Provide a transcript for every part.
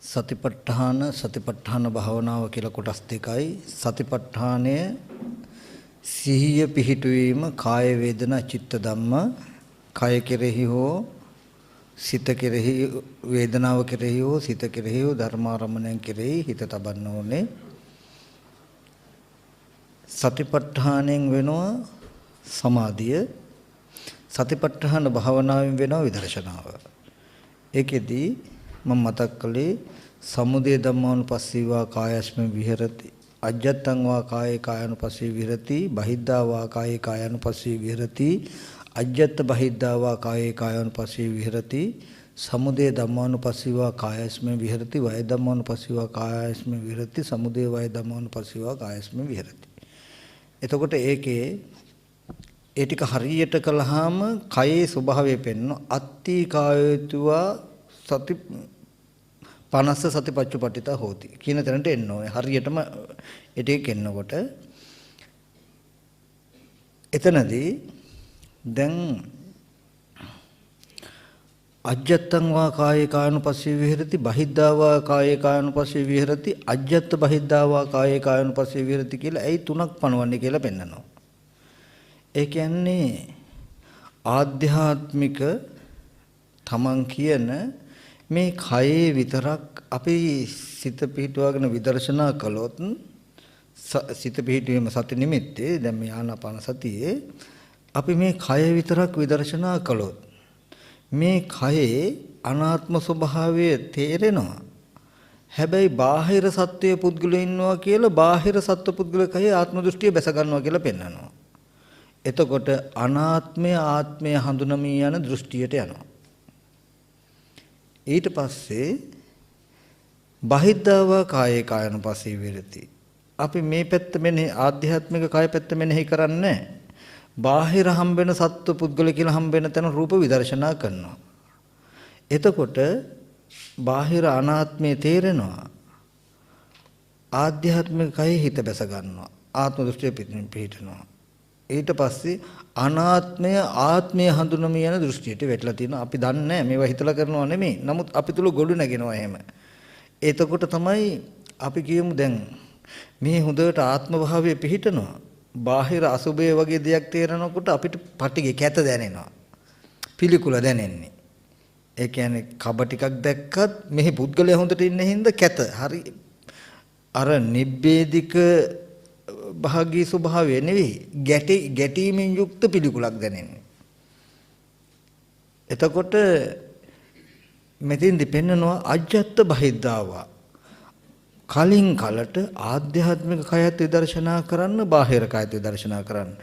සතිපට්ඨාන භාවනාව කියලා කොටස් දෙකයි. සතිපට්ඨානය සිහිය පිහිටුවීම කාය වේදනා චිත්ත ධම්ම කය කෙරෙහි හෝ සිත කෙරෙහි වේදනාව කෙරෙහි හෝ සිත කෙරෙහි හෝ ධර්මාරම්මණයන් කෙරෙහි හිත තබන්න ඕනේ. සතිපට්ඨානෙන් වෙනවා සමාධිය. සතිපට්ඨාන භාවනාවෙන් වෙනවා විදර්ශනාව. ඒකෙදී මම මතක් කළේ සමුදය ධම්මානුපස්සීවා කායස්මින් විහෙරති අජ්ජත්තං වා කායේ කායानुපස්සී විහෙරති බහිද්ධා වා කායේ කායानुපස්සී විහෙරති අජ්ජත්ත බහිද්ධා වා කායේ කායानुපස්සී විහෙරති සමුදය ධම්මානුපස්සීවා කායස්මින් විහෙරති වය ධම්මානුපස්සීවා කායස්මින් විහෙරති සමුදය වය ධම්මානුපස්සීවා කායස්මින් විහෙරති. එතකොට ඒකේ ඒ ටික හරියට කළාම කයේ ස්වභාවය පෙන්වන අත්ති කායතුවා සති 50 සතිපච්චුපට්ඨිත හෝති කියන තැනට එන්න ඕනේ. හරියටම ඒ ටික එන්නකොට එතනදී දැන් අජ්ජත්තං වා කායේ කායानुපස්සී විහෙරති බහිද්ධා වා කායේ කායानुපස්සී විහෙරති අජ්ජත්ත බහිද්ධා වා කායේ කායानुපස්සී විහෙරති කියලා ඇයි තුනක් පනවන්නේ කියලා පෙන්නනවා. ඒ කියන්නේ ආධ්‍යාත්මික තමන් කියන මේ කයේ විතරක් අපි සිත පිහිටුවාගෙන විදර්ශනා කළොත් සිත පිහිටුවීම සති නිමිත්තේ දැන් මේ ආනාපාන සතියේ අපි මේ කය විතරක් විදර්ශනා කළොත් මේ කයේ අනාත්ම ස්වභාවය තේරෙනවා. හැබැයි බාහිර සත්වයේ පුද්ගලයෝ ඉන්නවා කියලා බාහිර සත්ව පුද්ගල කයේ ආත්ම දෘෂ්ටිය බැස ගන්නවා කියලා පෙන්නනවා. එතකොට අනාත්මය ආත්මය හඳුනමින් යන දෘෂ්ටියට යනවා. ඊට පස්සේ බහිද්ධාව කායේ කායानुපස්සී විහෙරති. අපි මේ පැත්ත මෙනෙහි ආධ්‍යාත්මික කාය පැත්ත මෙනෙහි කරන්නේ බාහිර හම්බෙන සත්ව පුද්ගල කියලා හම්බෙන තැන රූප විදර්ශනා කරනවා. එතකොට බාහිර අනාත්මය තේරෙනවා. ආධ්‍යාත්මික කයෙහි හිත බැස ගන්නවා. ආත්ම දෘෂ්ටිය පිහිටනවා. ඊට පස්සේ අනාත්මය ආත්මය හඳුනමින් යන දෘෂ්ටියට වැටලා තියෙනවා. අපි දන්නේ නැහැ මේවා හිතලා කරනවා නෙමෙයි. නමුත් අපි තුල ගොඩ නැගෙනවා එහෙම. එතකොට තමයි අපි කියමු දැන් මේ හොඳට ආත්ම භාවයේ පිහිටනවා. බාහිර අසුබය වගේ දෙයක් තේරෙනකොට අපිට පටිගේ කැත දැනෙනවා. පිළිකුල දැනෙන්නේ. ඒ කියන්නේ කබ ටිකක් දැක්කත් මෙහි පුද්ගලයා හොඳට ඉන්න හින්දා කැත. හරි අර නිබ්බේධික භාගී ස්වභාවය නෙවෙයි ගැටීමෙන් යුක්ත පිළිකුලක් දැනෙන්නේ. එතකොට මෙතෙන්දි පෙන්නනවා අජ්ජත් බහිද්ධාවා කලින් කලට ආධ්‍යාත්මික කයත් විදර්ශනා කරන්න බාහිර කයත් විදර්ශනා කරන්න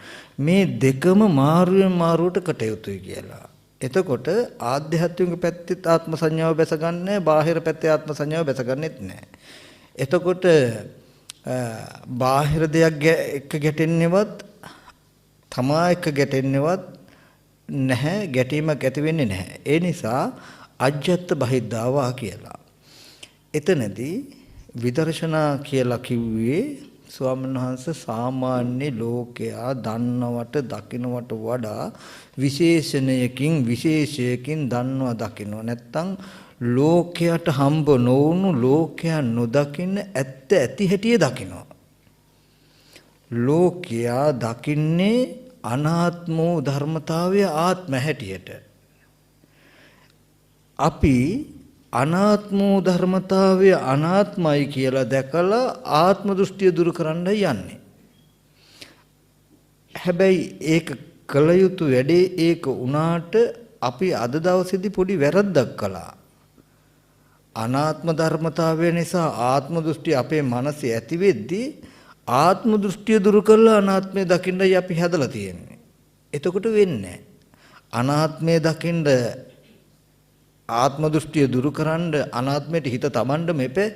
මේ දෙකම මාරුවෙන් මාරුවට කටයුතුයි කියලා. එතකොට ආධ්‍යාත්මික පැත්තේ ආත්ම සංඥාව බැස ගන්නෑ බාහිර පැත්තේ ආත්ම සංඥාව බැස ගන්නෙත් නෑ. එතකොට බාහිර දෙයක් එක්ක ගැටෙන්නේවත් තමා එක්ක ගැටෙන්නේවත් නැහැ ගැටීමක් ඇති වෙන්නේ නැහැ. ඒ නිසා අජ්ජත් බහිද්ධාවා කියලා. එතනදී විදර්ශනා කියලා කිව්වේ ස්වාමීන් වහන්සේ සාමාන්‍ය ලෝකයා දන්නවට දකින්නවට වඩා විශේෂයකින් දන්නවා දකින්නවා නැත්තම් ලෝකයට හම්බ නොවුණු ලෝකයා නොදකින්න ඇත්ත ඇති හැටිය දකිනවා. ලෝකයා දකින්නේ අනාත්ම ධර්මතාවය ආත්ම හැටියට. අපි අනාත්ම ධර්මතාවය අනාත්මයි කියලා දැකලා ආත්ම දෘෂ්ටිය දුරු කරන්න යන්නේ. හැබැයි ඒක කළ යුතු වැඩේ ඒක වුණාට අපි අද දවසේදී පොඩි වැරද්දක් කළා. අනාත්ම ධර්මතාවය නිසා ආත්ම දෘෂ්ටි අපේ මනසේ ඇති වෙද්දී ආත්ම දෘෂ්ටිය දුරු කරලා අනාත්මය දකින්නයි අපි හැදලා තියෙන්නේ. එතකොට වෙන්නේ අනාත්මය දකින්න ආත්ම දෘෂ්ටිය දුරු කරන්න අනාත්මයට හිත තබන්න මෙපේ.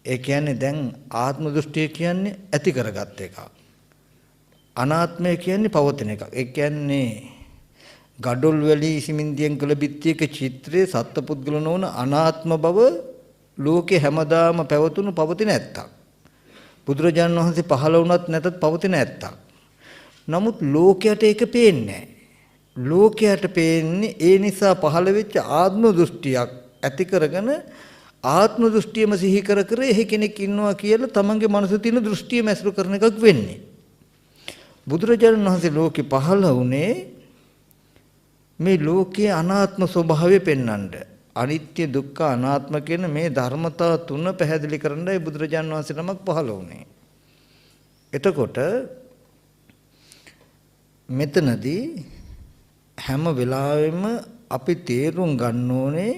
ඒ කියන්නේ දැන් ආත්ම දෘෂ්ටිය කියන්නේ ඇති කරගත් එකක්. අනාත්මය කියන්නේ පවතින එකක්. ඒ කියන්නේ ගඩොල් වැලි සිමින්තියෙන් කළ බිත්තියක චිත්‍රයේ සත්පුද්ගල නොවන අනාත්ම බව ලෝකේ හැමදාම පැවතුණු පවතින ඇත්තක්. බුදුරජාණන් වහන්සේ පහළ වුණත් නැතත් පවතින ඇත්තක්. නමුත් ලෝකයට ඒක පේන්නේ නැහැ. ලෝකයට පේන්නේ ඒ නිසා පහළ වෙච්ච ආත්ම දෘෂ්ටියක් ඇති කරගෙන ආත්ම දෘෂ්ටියම සිහි කර කර එහි කෙනෙක් ඉන්නවා කියලා තමන්ගේ මනසේ තියෙන දෘෂ්ටිය මැසුරු කරන එකක් වෙන්නේ. බුදුරජාණන් වහන්සේ ලෝකේ පහළ වුණේ මේ ලෝකයේ අනාත්ම ස්වභාවය පෙන්වන්න. අනිත්‍ය දුක්ඛ අනාත්ම කියන මේ ධර්මතා තුන පැහැදිලි කරන්නයි බුදුරජාණන් වහන්සේ නමක් පහළ වුණේ. එතකොට මෙතනදී හැම වෙලාවෙම අපි තේරුම් ගන්න ඕනේ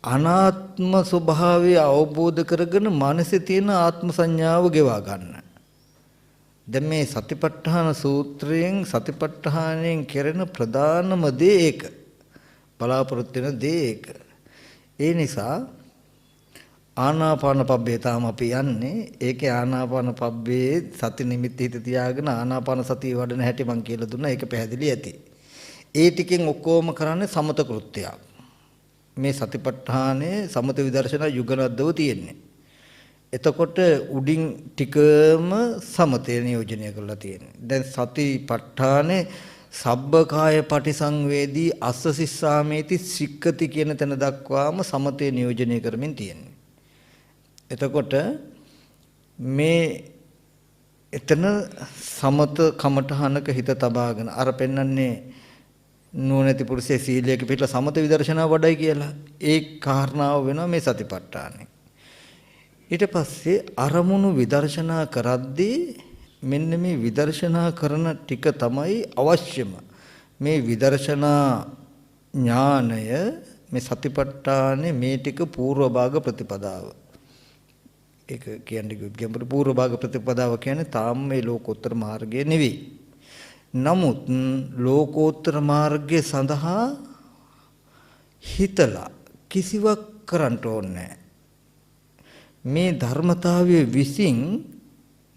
අනාත්ම ස්වභාවය අවබෝධ කරගෙන මනසේ තියෙන ආත්ම සංඥාව ගෙවා ගන්න. දැන් මේ සතිපට්ඨාන සූත්‍රයෙන් සතිපට්ඨානයෙන් කෙරෙන ප්‍රධානම දේ ඒක. බලාපොරොත්තු වෙන දේ ඒක. ඒ නිසා ආනාපාන පබ්බේ තාම අපි යන්නේ. ඒකේ ආනාපාන පබ්බේ සති නිමිති හිත තියාගෙන ආනාපාන සතිය වඩන හැටි මම කියලා දුන්නා. ඒක පැහැදිලි ඇති. ඒ ටිකෙන් ඔක්කොම කරන්නේ සමත කෘත්‍යයක්. මේ සතිපට්ඨානයේ සමත විදර්ශනා යුගනද්දව තියෙන්නේ. එතකොට උඩින් ටිකම සමතේ නියෝජනය කරලා තියෙන්නේ. දැන් සතිපට්ඨානේ සබ්බකාය පටිසංවේදී අස්ස සිස්සාමේති සික්කති කියන තැන දක්වාම සමතේ නියෝජනය කරමින් තියෙන්නේ. එතකොට මේ එතන සමත කමඨහනක හිත තබාගෙන අර පෙන්වන්නේ නුවණැති පුරුෂයේ සීලයක පිටලා සමත විදර්ශනා වඩයි කියලා. ඒ කාරණාව වෙනවා මේ සතිපට්ඨානෙ. ඊට පස්සේ අරමුණු විදර්ශනා කරද්දී මෙන්න මේ විදර්ශනා කරන ටික තමයි අවශ්‍යම. මේ විදර්ශනා ඥානය මේ සතිපට්ඨානේ මේ ටික පූර්ව භාග ප්‍රතිපදාව. ඒක කියන්නේ ගැඹුරු පූර්ව භාග ප්‍රතිපදාව කියන්නේ තාම මේ ලෝකෝත්තර මාර්ගය නෙවෙයි. නමුත් ලෝකෝත්තර මාර්ගය සඳහා හිතලා කිසිවක් කරන්න ඕනේ මේ ධර්මතාවයේ විසින්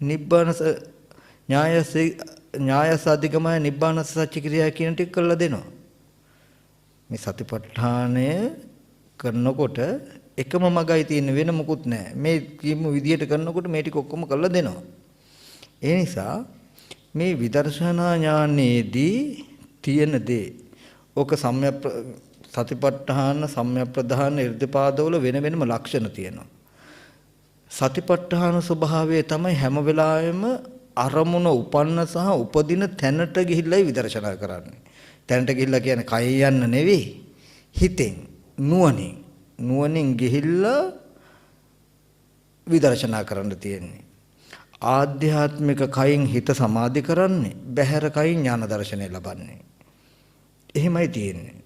නිබ්බාන ඥායස අධිගමය නිබ්බාන සත්‍ය ක්‍රියා කියන ටික කළා දෙනවා. මේ සතිපට්ඨානය කරනකොට එකම මගයි තියෙන වෙන මොකුත් නැහැ. මේ කිසිම විදියට කරනකොට මේ ටික ඔක්කොම කළා දෙනවා. ඒ නිසා මේ විදර්ශනා ඥානයේදී තියෙන දේ ඕක සම්‍යක් සතිපට්ඨාන සම්‍යක් ප්‍රධාන irdipaadවල වෙන වෙනම ලක්ෂණ තියෙනවා. සතිපට්ඨාන ස්වභාවය තමයි හැම වෙලාවෙම අරමුණ උපන්න සහ උපදින තැනට ගිහිල්ලා විදර්ශනා කරන්නේ. තැනට ගිහිල්ලා කියන්නේ කය යන්න නෙවෙයි හිතෙන් නුවණින් ගිහිල්ලා විදර්ශනා කරන්න තියෙන්නේ. ආධ්‍යාත්මික කයින් හිත සමාධි කරන්නේ බහැර කයින් ඥාන දර්ශනය ලබන්නේ. එහෙමයි තියෙන්නේ.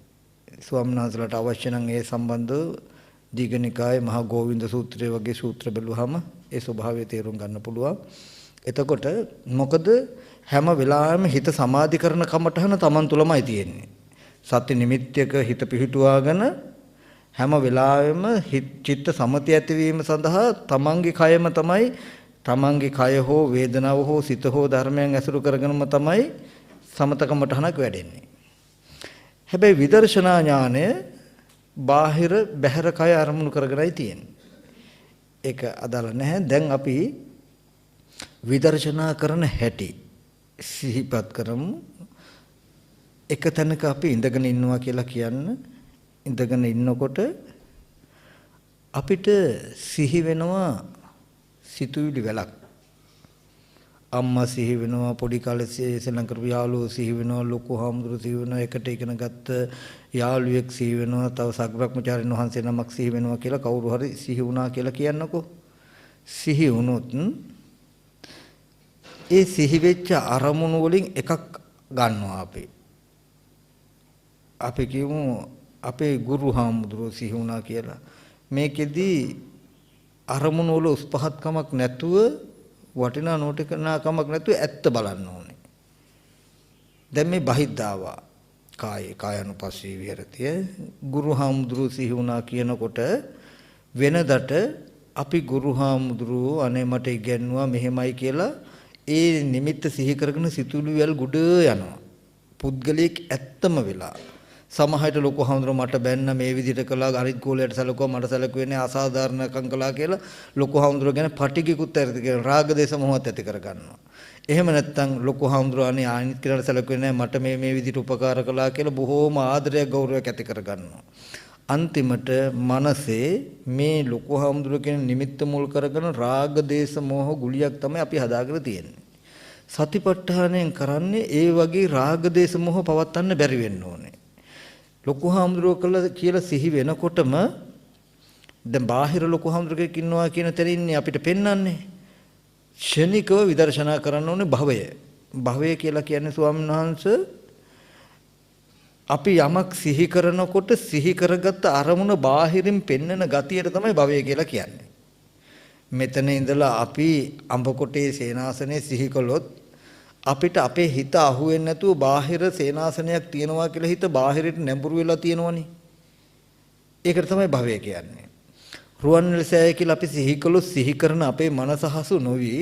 ස්වාමීන් වහන්සේලාට අවශ්‍ය නම් ඒ සම්බන්ධව දීඝනිකායේ මහා ගෝවින්ද සූත්‍රය වගේ සූත්‍ර බැලුවහම ඒ ස්වභාවය තේරුම් ගන්න පුළුවන්. එතකොට මොකද හැම වෙලාවෙම හිත සමාධි කරන කමටහන Taman තුලමයි තියෙන්නේ. සත්‍ය නිමිත්තක හිත පිහිටුවාගෙන හැම වෙලාවෙම චිත්ත සමතය ඇතිවීම සඳහා Tamanගේ කයම තමයි තමන්ගේ කය හෝ වේදනාව හෝ සිත හෝ ධර්මයන් ඇසුරු කරගෙනම තමයි සමතකමටහනක් වැඩෙන්නේ. හැබැයි විදර්ශනා ඥානය බාහිර බහැර කය අරමුණු කරගෙනයි තියෙන්නේ. ඒක අදාළ නැහැ. දැන් අපි විදර්ශනා කරන හැටි සිහිපත් කරමු. එක තැනක අපි ඉඳගෙන ඉන්නවා කියලා කියන්න. ඉඳගෙන ඉන්නකොට අපිට සිහි වෙනවා සිතුවිලි වැලක්. අම්මා සිහි වෙනවා, පොඩි කාලේ සෙල්ලම් කරපු යාළුවෝ සිහි වෙනවා, ලොකු හාමුදුරු සිහි වෙනවා, එකට ඉගෙන ගත්ත යාළුවෙක් සිහි වෙනවා, තව සග්‍රක්‍මචාරින් වහන්සේ නමක් සිහි වෙනවා කියලා කවුරු හරි සිහි වුණා කියලා කියන්නකෝ. සිහි වුණොත් ඒ සිහි වෙච්ච අරමුණු වලින් එකක් ගන්නවා අපි. අපි කියමු අපේ ගුරු හාමුදුරුවෝ සිහි වුණා කියලා. මේකෙදි අරමුණු වල උස් පහත්කමක් නැතුව වටිනා නෝටිකනාකමක් නැතුව ඇත්ත බලන්න ඕනේ. දැන් මේ බහිද්ධාවා කායනුපස්සී විහෙරතිය ගුරු හාමුදුරුවෝ සිහි වුණා කියනකොට වෙනදට අපි ගුරු හාමුදුරුවෝ අනේ මට ඉගැන්නුවා මෙහෙමයි කියලා ඒ නිමිත්ත සිහි කරගෙන සිතුවිලි වල ගුඩ යනවා. පුද්ගලයෙක් ඇත්තම වෙලා සමහරට ලොකු හඳුර මට බැන්න මේ විදිහට කළා අනිත් ගෝලයට සැලකුවා මට සැලකුවේ අසාධාරණකම් කළා කියලා ලොකු හඳුර ගැන පටිගිකුත් ඇති කියන රාග දේශ මොහොත් ඇති කර ගන්නවා. එහෙම නැත්නම් ලොකු හඳුර අනේ අනිත් කෙනාට සැලකුවේ මට මේ විදිහට උපකාර කළා කියලා බොහෝම ආදරයක් ගෞරවයක් ඇති කර ගන්නවා. අන්තිමට මනසේ මේ ලොකු හාමුදුරුවෝ කියන නිමිත්ත මුල් කරගෙන රාග දේශ මොහ ගුලියක් තමයි අපි හදාගෙන තියෙන්නේ. සතිපට්ඨානයෙන් කරන්නේ ඒ වගේ රාග දේශ මොහ පවත්වන්න බැරි වෙන්න ඕනේ. ලොකු හාමුදුරුවෝ කියලා සිහි වෙනකොටම දැන් බාහිර ලොකු හාමුදුරුවෙක් ඉන්නවා කියන තැනින්නේ අපිට පෙන්වන්නේ ක්ෂණිකව විදර්ශනා කරන්න ඕනේ භවය. භවය කියලා කියන්නේ ස්වාමීන් වහන්සේ අපි යමක් සිහි කරනකොට සිහි කරගත්ත අරමුණ බාහිරින් පෙන්වන ගතියට තමයි භවය කියලා කියන්නේ. මෙතන ඉඳලා අපි අඹකොටේ සේනාසනේ සිහි කළොත් අපිට අපේ හිත අහුවෙන්නේ නැතුව බාහිර සේනාසනයක් තියෙනවා කියලා හිත බාහිරට නැඹුරු වෙලා තියෙනවනේ. ඒකට තමයි භවය කියන්නේ. රුවන්වැලිසෑය කියලා අපි සිහි කළොත් සිහි කරන අපේ මනස හසු නොවි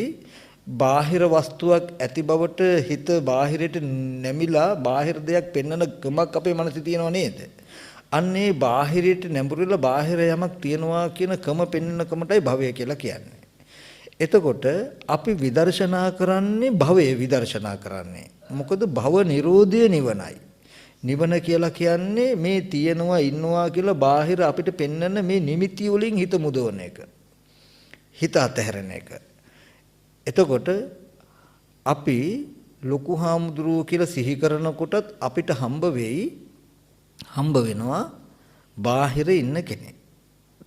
බාහිර වස්තුවක් ඇති බවට හිත බාහිරට නැමිලා බාහිර දෙයක් පෙන්වන කමක් අපේ මනසේ තියෙනව නේද? අන්නේ බාහිරට නැඹුරුලා බාහිර යමක් තියනවා කියන කම පෙන්වන කමටයි භවය කියලා කියන්නේ. එතකොට අපි විදර්ශනා කරන්නේ භවයේ විදර්ශනා කරන්නේ. මොකද භව නිරෝධය නිවනයි. නිවන කියලා කියන්නේ මේ තියනවා ඉන්නවා කියලා බාහිර අපිට පෙන්වන මේ නිමිති වලින් හිත මුදවන එක. හිත අතහැරෙන එක. එතකොට අපි ලොකු හාමුදුරුවෝ කියලා සිහි කරනකොටත් අපිට හම්බ වෙනවා බාහිර ඉන්න කෙනෙක්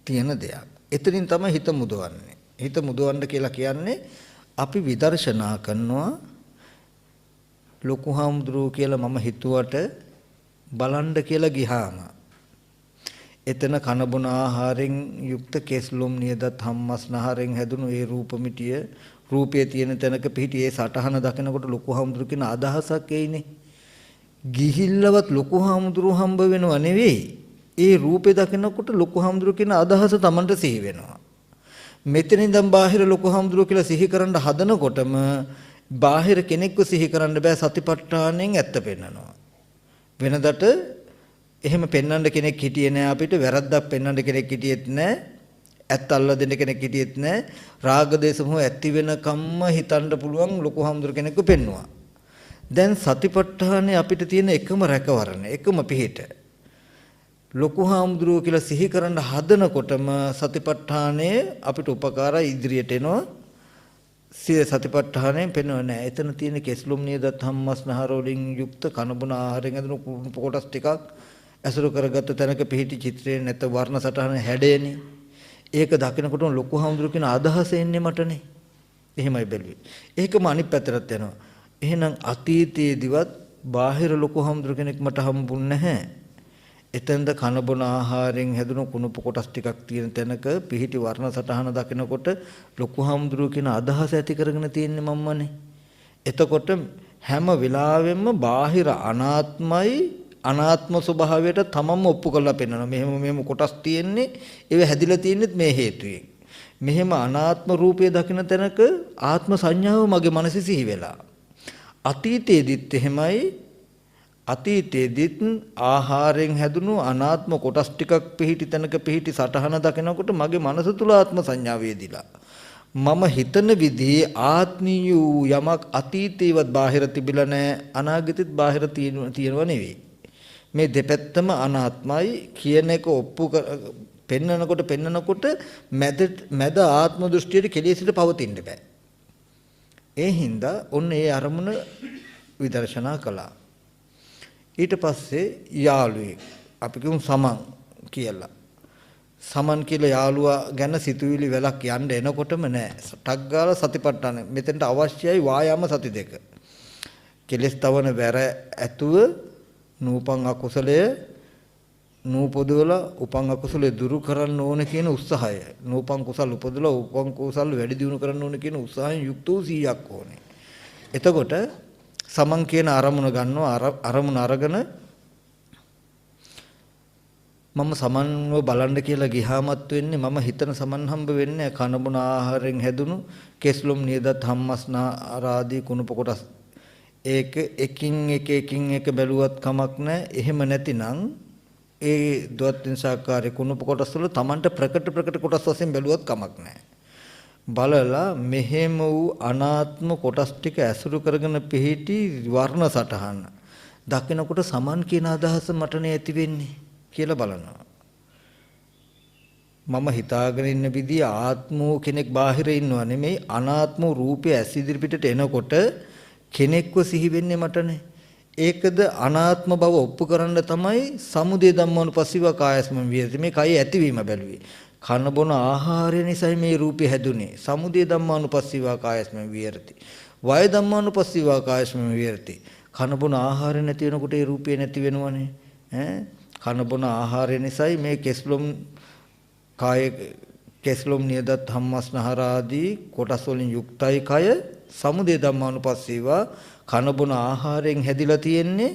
තියෙන දෙයක්. එතනින් තමයි හිත මුදවන්නේ. හිත මුදවන්න කියලා කියන්නේ අපි විදර්ශනා කරනවා ලොකු හාමුදුරුවෝ කියලා මම හිතුවට බලන්න කියලා ගියාම එතන කන බොන ආහාරයෙන් යුක්ත කෙස්ලොම් නියදත් හම්මස්නහරෙන් හැදුණු ඒ රූපമിതിය රූපයේ තියෙන තැනක පිහිටි ඒ සටහන දකිනකොට ලොකු හාමුදුරුවෝ කියන අදහසක් එයිනේ. ගිහිල්ලවත් ලොකු හාමුදුරුවෝ හම්බ වෙනව නෙවෙයි. ඒ රූපේ දකිනකොට ලොකු හාමුදුරුවෝ කියන අදහස Tamanට සිහි වෙනවා. මෙතන ඉඳන් බාහිර ලොකු හාමුදුරුවෝ කියලා සිහි කරන්න හදනකොටම බාහිර කෙනෙක්ව සිහි කරන්න බෑ සතිපට්ඨානෙන් ඇත්ත පෙන්නනවා. වෙනදට එහෙම පෙන්වන්න කෙනෙක් හිටියේ නෑ අපිට වැරද්දක් පෙන්වන්න කෙනෙක් හිටියෙත් නෑ ඇත්ත අල්ල දෙන්න කෙනෙක් හිටියෙත් නෑ රාග දේශ මොහ ඇති වෙනකම්ම හිතන්න පුළුවන් ලොකු හාමුදුරුවෝ කෙනෙක්ව පෙන්නවා. දැන් සතිපට්ඨානේ අපිට තියෙන එකම රැකවරණ එකම පිහිට ලොකු හාමුදුරුවෝ කියලා සිහි කරන්න හදනකොටම සතිපට්ඨානේ අපිට උපකාරයි ඉදිරියට එනවා. සතිපට්ඨානයෙන් පෙන්වන්නේ නැහැ. එතන තියෙන කෙස්ලොම් නියදත් හම්මස්නහර වලින් යුක්ත කනබුන ආහාරයෙන් ඇතුණු කුණු කොටස් ටිකක් ඇසුරු කරගත්ත තැනක පිහිටි චිත්‍රයේ නැත වර්ණ සටහන හැඩයනේ. ඒක දකිනකොටම ලොකු හාමුදුරුවෝ කියන අදහස එන්නේ මටනේ. එහෙමයි බැලුවේ. ඒකම අනිත් පැත්තට යනවා. එහෙනම් අතීතයේදීවත් බාහිර ලොකු හාමුදුරුවෝ කෙනෙක් මට හම්බුන්නේ නැහැ. එතෙන්ද කන බොන ආහාරයෙන් හැදුණු කුණුප කොටස් ටිකක් තියෙන තැනක පිහිටි වර්ණ සටහන දකිනකොට ලොකු හාමුදුරුවෝ කියන අදහස ඇති කරගෙන තියෙන්නේ මම්මනේ. එතකොට හැම වෙලාවෙම බාහිර අනාත්මයි අනාත්ම ස්වභාවයට තමම ඔප්පු කරලා පෙන්නනවා. මෙහෙම කොටස් තියෙන්නේ ඒව හැදිලා තියෙන්නේත් මේ හේතුවෙන්. මෙහෙම අනාත්ම රූපය දකින තැනක ආත්ම සංඥාව මගේ මනසේ සිහි වෙලා. අතීතයේදීත් එහෙමයි අතීතයේදීත් ආහාරයෙන් හැදුණු අනාත්ම කොටස් ටිකක් පිහිටි තැනක පිහිටි සටහන දකිනකොට මගේ මනස තුල ආත්ම සංඥාව වේදිලා මම හිතන විදිහේ ආත්මීය යමක් අතීතේවත් බාහිර තිබිලා නැහැ අනාගතෙත් බාහිර තියෙනව නෙවෙයි මේ දෙපැත්තම අනාත්මයි කියන එක ඔප්පු පෙන්නකොට මැද ආත්ම දෘෂ්ටියට කෙලෙසිට පවතින්න බෑ. ඒ හින්දා ඔන්න ඒ අරමුණ විදර්ශනා කළා. ඊට පස්සේ යාළුවෙක් අපි කියමු සමන් කියලා. සමන් කියලා යාළුවා ගැන සිතුවිලි වෙලක් යන්න එනකොටම නෑ. ටක් ගාලා සතිපට්ඨාන. මෙතෙන්ට අවශ්‍යයි වායාම සති දෙක. කෙලස් තවන වැර ඇතුව නූපන් අකුසලය නූපදවලා උපන් අකුසලය දුරු කරන්න ඕන කියන උත්සාහය. නූපන් කුසල උපදවලා උපන් කුසල වැඩි දියුණු කරන්න ඕන කියන උත්සාහයෙන් යුක්ත වූ 100ක් ඕනේ. එතකොට සමන් කියන අරමුණ ගන්නවා අරමුණ අරගෙන මම සමන්ව බලන්න කියලා ගියාමත් වෙන්නේ මම හිතන සමන් හම්බ වෙන්නේ කන බොන ආහාරයෙන් හැදුණු කෙස්ලොම් නියදත් හම්මස්නා ආදී කුණප කොටස් ඒක එකින් එක බැලුවත් කමක් නැහැ. එහෙම නැතිනම් ඒ දොත්ින් සාකාරේ කුණප කොටස් වල Tamanට ප්‍රකට කොටස් වශයෙන් බැලුවත් කමක් නැහැ. බලලා මෙහෙම වූ අනාත්ම කොටස් ටික ඇසුරු කරගෙන පිහිටි වර්ණ සටහන දකිනකොට සමන් කියන අදහස මට නේ ඇති වෙන්නේ කියලා බලනවා. මම හිතාගෙන ඉන්න විදිය ආත්මෝ කෙනෙක් බාහිර ඉන්නව නෙමෙයි අනාත්ම රූපය ඇස් ඉදිරිපිටට එනකොට කෙනෙක්ව සිහි වෙන්නේ මටනේ. ඒකද අනාත්ම බව ඔප්පු කරන්න තමයි සමුදය ධම්මානුපස්සීව කායස්ම විහෙරති. මේ කය ඇතිවීම බැලුවේ. කන බොන ආහාරය නිසායි මේ රූපය හැදුනේ. සමුදය ධම්මානුපස්සීව කායස්ම විහෙරති. වය ධම්මානුපස්සීව කායස්ම විහෙරති. කන බොන ආහාරය නැති වෙනකොට ඒ රූපය නැති වෙනවනේ. කන බොන ආහාරය නිසායි මේ කෙස්ලොම් කාය කෙස්ලොම් නියදත් ධම්මස්නහර ආදී කොටස් වලින් යුක්තයි කය. සමුදය ධම්මානුපස්සීව කන බොන ආහාරයෙන් හැදිලා තියෙන්නේ.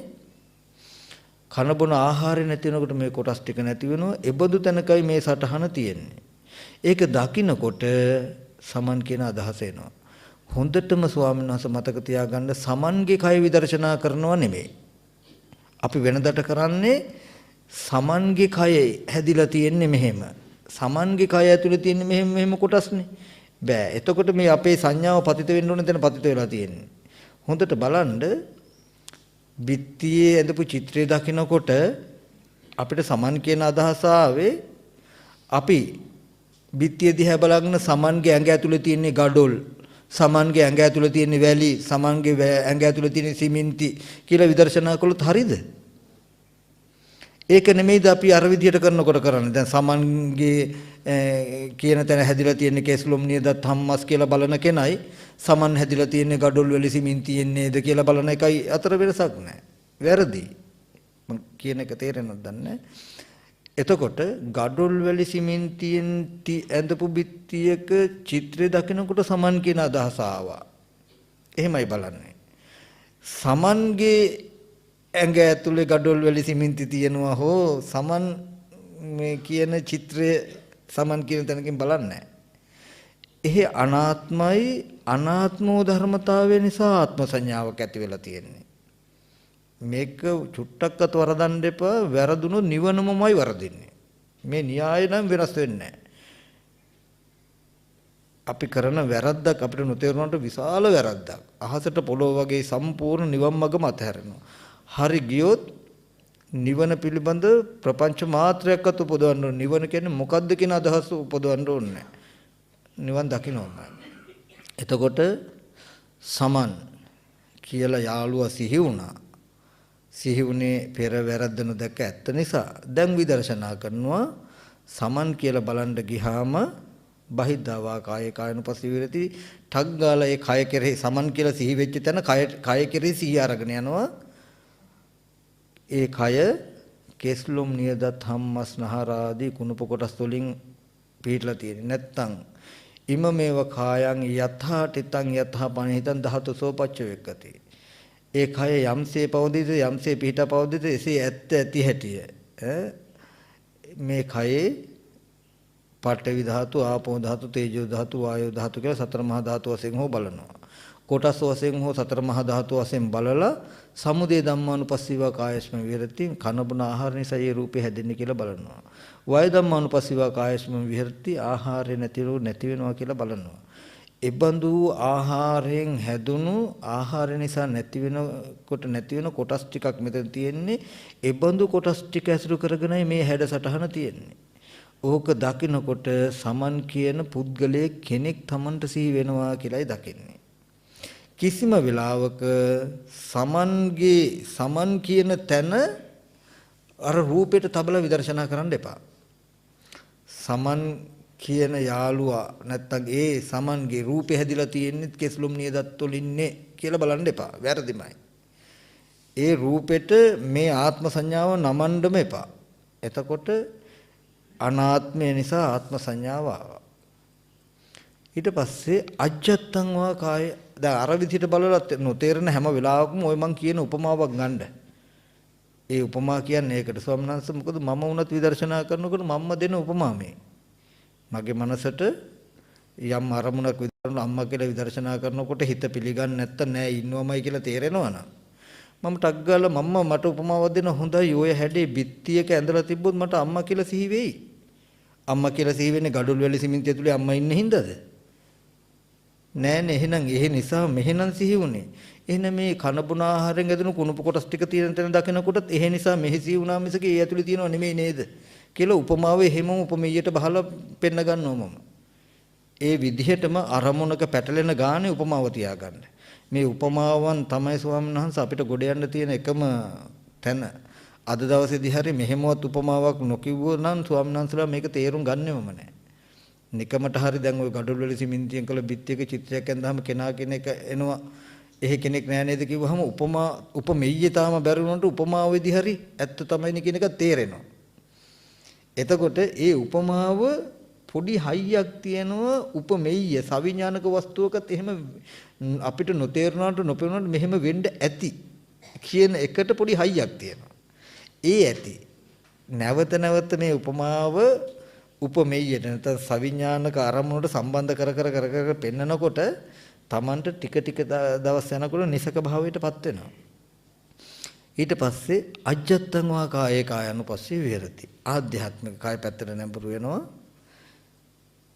කන බොන ආහාරය නැති වෙනකොට මේ කොටස් ටික නැති වෙනවා. ඒබඳු තැනකයි මේ සටහන තියෙන්නේ. ඒක දකින්නකොට සමන් කියන අදහස එනවා. හොඳටම ස්වාමීන් වහන්සේ මතක තියාගන්න සමන්ගේ කය විදර්ශනා කරනව නෙමෙයි. අපි වෙනදට කරන්නේ සමන්ගේ කය හැදිලා තියෙන්නේ මෙහෙම. සමන්ගේ කය ඇතුලේ තියෙන්නේ මෙහෙම කොටස්නේ. බෑ. එතකොට මේ අපේ සංඥාව පතිත වෙන්න ඕන තැන පතිත වෙලා තියෙන්නේ. හොඳට බලන්න බිත්තියේ ඇඳපු චිත්‍රය දකිනකොට අපිට සමන් කියන අදහස ආවේ අපි බිත්තිය දිහා බලන සමන්ගේ ඇඟ ඇතුලේ තියෙන ගඩොල්, සමන්ගේ ඇඟ ඇතුලේ තියෙන වැලි, සමන්ගේ ඇඟ ඇතුලේ තියෙන සිමෙන්ති කියලා විදර්ශනා කළොත් හරියද? ඒක නෙමෙයිද අපි අර විදිහට කරනකොට කරන්නේ. දැන් සමන්ගේ කියන තැන හැදිලා තියෙන කේස්ලොම් නියදත් හම්මස් කියලා බලන කෙනයි සමන් හැදිලා තියෙන ගඩොල් වල සිමෙන්තියෙන් නේද කියලා බලන එකයි අතර වෙනසක් නැහැ. වැරදි. මම කියන එක තේරෙනවද දන්නේ. එතකොට ගඩොල් වල සිමෙන්තියෙන් ඇඳපු බිත්තියක චිත්‍රය දකිනකොට සමන් කියන අදහස ආවා. එහෙමයි බලන්නේ. සමන්ගේ ඇඟ ඇතුලේ ගඩොල් වල සිමෙන්ති තියෙනවා හෝ සමන් මේ කියන චිත්‍රය සමන් කියන තැනකින් බලන්නේ. එහි අනාත්මයි අනාත්මෝ ධර්මතාවය නිසා ආත්ම සංඥාවක් ඇති වෙලා තියෙන්නේ. මේක චුට්ටක්වත් වරදන්න එපා. වැරදුනොත් නිවනමමයි වරදින්නේ. මේ න්‍යාය නම් වෙනස් වෙන්නේ නැහැ. අපි කරන වැරද්දක් අපිට නොතේරුණාට විශාල වැරද්දක්. අහසට පොළොව වගේ සම්පූර්ණ නිවන් මඟම අතහැරෙනවා. හරි ගියොත් නිවන පිළිබඳ ප්‍රපංච මාත්‍රයක්වත් උපදවන්න ඕනේ. නිවන කියන්නේ මොකද්ද කියන අදහස උපදවන්න ඕනේ. නිවන් දකින්නම. එතකොට සමන් කියලා යාළුවා සිහි වුණා. සිහි වුණේ පෙර වැරද්ද නොදැක ඇත්ත නිසා. දැන් විදර්ශනා කරනවා සමන් කියලා බලන්න ගියාම බහිද්ධාවා කායේ කායනුපස්සී විරති ඨග් ගාලා ඒ කය කෙරෙහි සමන් කියලා සිහි වෙච්ච තැන කය කෙරෙහි සිහිය අරගෙන යනවා. ඒ කය කෙස්ලොම් නියදත් හම්මස්නහර ආදී කුණප කොටස් වලින් පිටලා තියෙන්නේ. නැත්තම් ඉමමේව කායං යථා තිතං යථා පණිතං ධාතුසෝ පච්චවෙක්කති. ඒ කය යම්සේ පවදිද යම්සේ පිට පවදිද එසේ ඇත්ත ඇති හැටිය. මේ කයේ පඨවි ධාතු, ආපෝ ධාතු, තේජෝ ධාතු, වායෝ ධාතු කියලා සතර මහා ධාතු වශයෙන් හෝ බලනවා. කොටස් වශයෙන් හෝ සතර මහා ධාතු වශයෙන් බලලා සමුදය ධම්මානුපස්සීව කායස්ම විහෙරති. කන බොන ආහාර නිසා ඒ රූපේ හැදෙන්නේ කියලා බලනවා. වය ධම්මානුපස්සීව කායස්ම විහෙරති. ආහාරය නැති වෙනවා කියලා බලනවා. එබඳු ආහාරයෙන් හැදුණු ආහාර නිසා නැති වෙන කොටස් ටිකක් මෙතන තියෙන්නේ. එබඳු කොටස් ටික ඇසුරු කරගෙනයි මේ හැඩ සටහන තියෙන්නේ. ඕක දකිනකොට සමන් කියන පුද්ගලයේ කෙනෙක් Tamanට සිහි වෙනවා කියලායි දකින්නේ. කිසිම වෙලාවක සමන් කියන තැන අර රූපයට තබලා විදර්ශනා කරන්න එපා. සමන් කියන යාළුවා නැත්තම් ඒ සමන්ගේ රූපේ හැදිලා තියෙන්නේ කෙස්ලොම් නියදත් වලින්නේ කියලා බලන්න එපා. වැරදිමයි. ඒ රූපෙට මේ ආත්ම සංඥාව නමන්නම එපා. එතකොට අනාත්මය නිසා ආත්ම සංඥාව ආවා. ඊට පස්සේ අජ්ජත්තං වා කාය දැන් අර විදිහට බලලා නොතේරෙන හැම වෙලාවකම ওই මං කියන උපමාවක් ගන්න. ඒ උපමා කියන්නේ ඒකට ස්වාමීන් වහන්සේ මොකද මම වුණත් විදර්ශනා කරනකොට මම්ම දෙන උපමා මේ. මගේ මනසට යම් අරමුණක් විදර්ශනා අම්මා කියලා විදර්ශනා කරනකොට හිත පිළිගන්නේ නැත්තම් නෑ ඉන්නවමයි කියලා තේරෙනවා නම් මම ටක් ගාලා මම්ම මට උපමාවක් දෙන හොඳයි ඔය හැඩේ බිත්තියක ඇඳලා තිබ්බොත් මට අම්මා කියලා සිහි වෙයි. අම්මා කියලා සිහි වෙන්නේ ගඩොල් වැලි සිමෙන්තිය ඇතුලේ අම්මා ඉන්න හින්දාද? නෑනේ එහෙනම් ඒ නිසා මෙහෙනම් සිහි වුනේ. එහෙනම් මේ කන බොන ආහාරයෙන් ඇතුණු කුණුප කොටස් ටික තියෙන තැන දකිනකොටත් එහෙ නිසා මෙහි සිහි වුණා මිසක ඒ ඇතුලේ තියෙනව නෙමෙයි නේද කියලා උපමාවේ හැම උපමෙයට බහලා පෙන්න ගන්නවා මම. ඒ විදිහටම අරමුණක පැටලෙන ගානේ උපමාව තියාගන්න. මේ උපමාවන් තමයි ස්වාමීන් වහන්සේ අපිට ගොඩ යන්න තියෙන එකම තැන. අද දවසේදී හරි මෙහෙමවත් උපමාවක් නොකිව්වොත් නම් ස්වාමීන් වහන්සේලා මේක තේරුම් ගන්නෙවම නැහැ. නිකමට හරි දැන් ওই gadol වල සිමෙන්තියෙන් කළ බිත්තියක චිත්‍රයක් ඇඳහම කෙනා කෙනෙක් එනවා. එහෙ කෙනෙක් නෑ නේද කිව්වහම උපමෙయ్య තාම බැරි වුණාට උපමාවෙදී හරි ඇත්ත තමයිනේ කියන එක තේරෙනවා. එතකොට ඒ උපමාව පොඩි හයියක් තියෙනවා උපමෙయ్య සවිඥානික වස්තුවකත් එහෙම අපිට නොතේරුණාට නොපෙනුණාට මෙහෙම වෙන්න ඇති කියන එකට පොඩි හයියක් තියෙනවා. ඒ ඇති නැවත නැවත මේ උපමාව උපමෙయ్యට නැත්නම් සවිඥානික අරමුණට සම්බන්ධ කර පෙන්නකොට Tamanට ටික ටික දවස් යනකොට නිසක භාවයටපත් වෙනවා. ඊට පස්සේ අජ්ජත්තං වා කායේ කායනුපස්සී විහෙරති. ආධ්‍යාත්මික කාය පැත්තට නැඹුරු වෙනවා.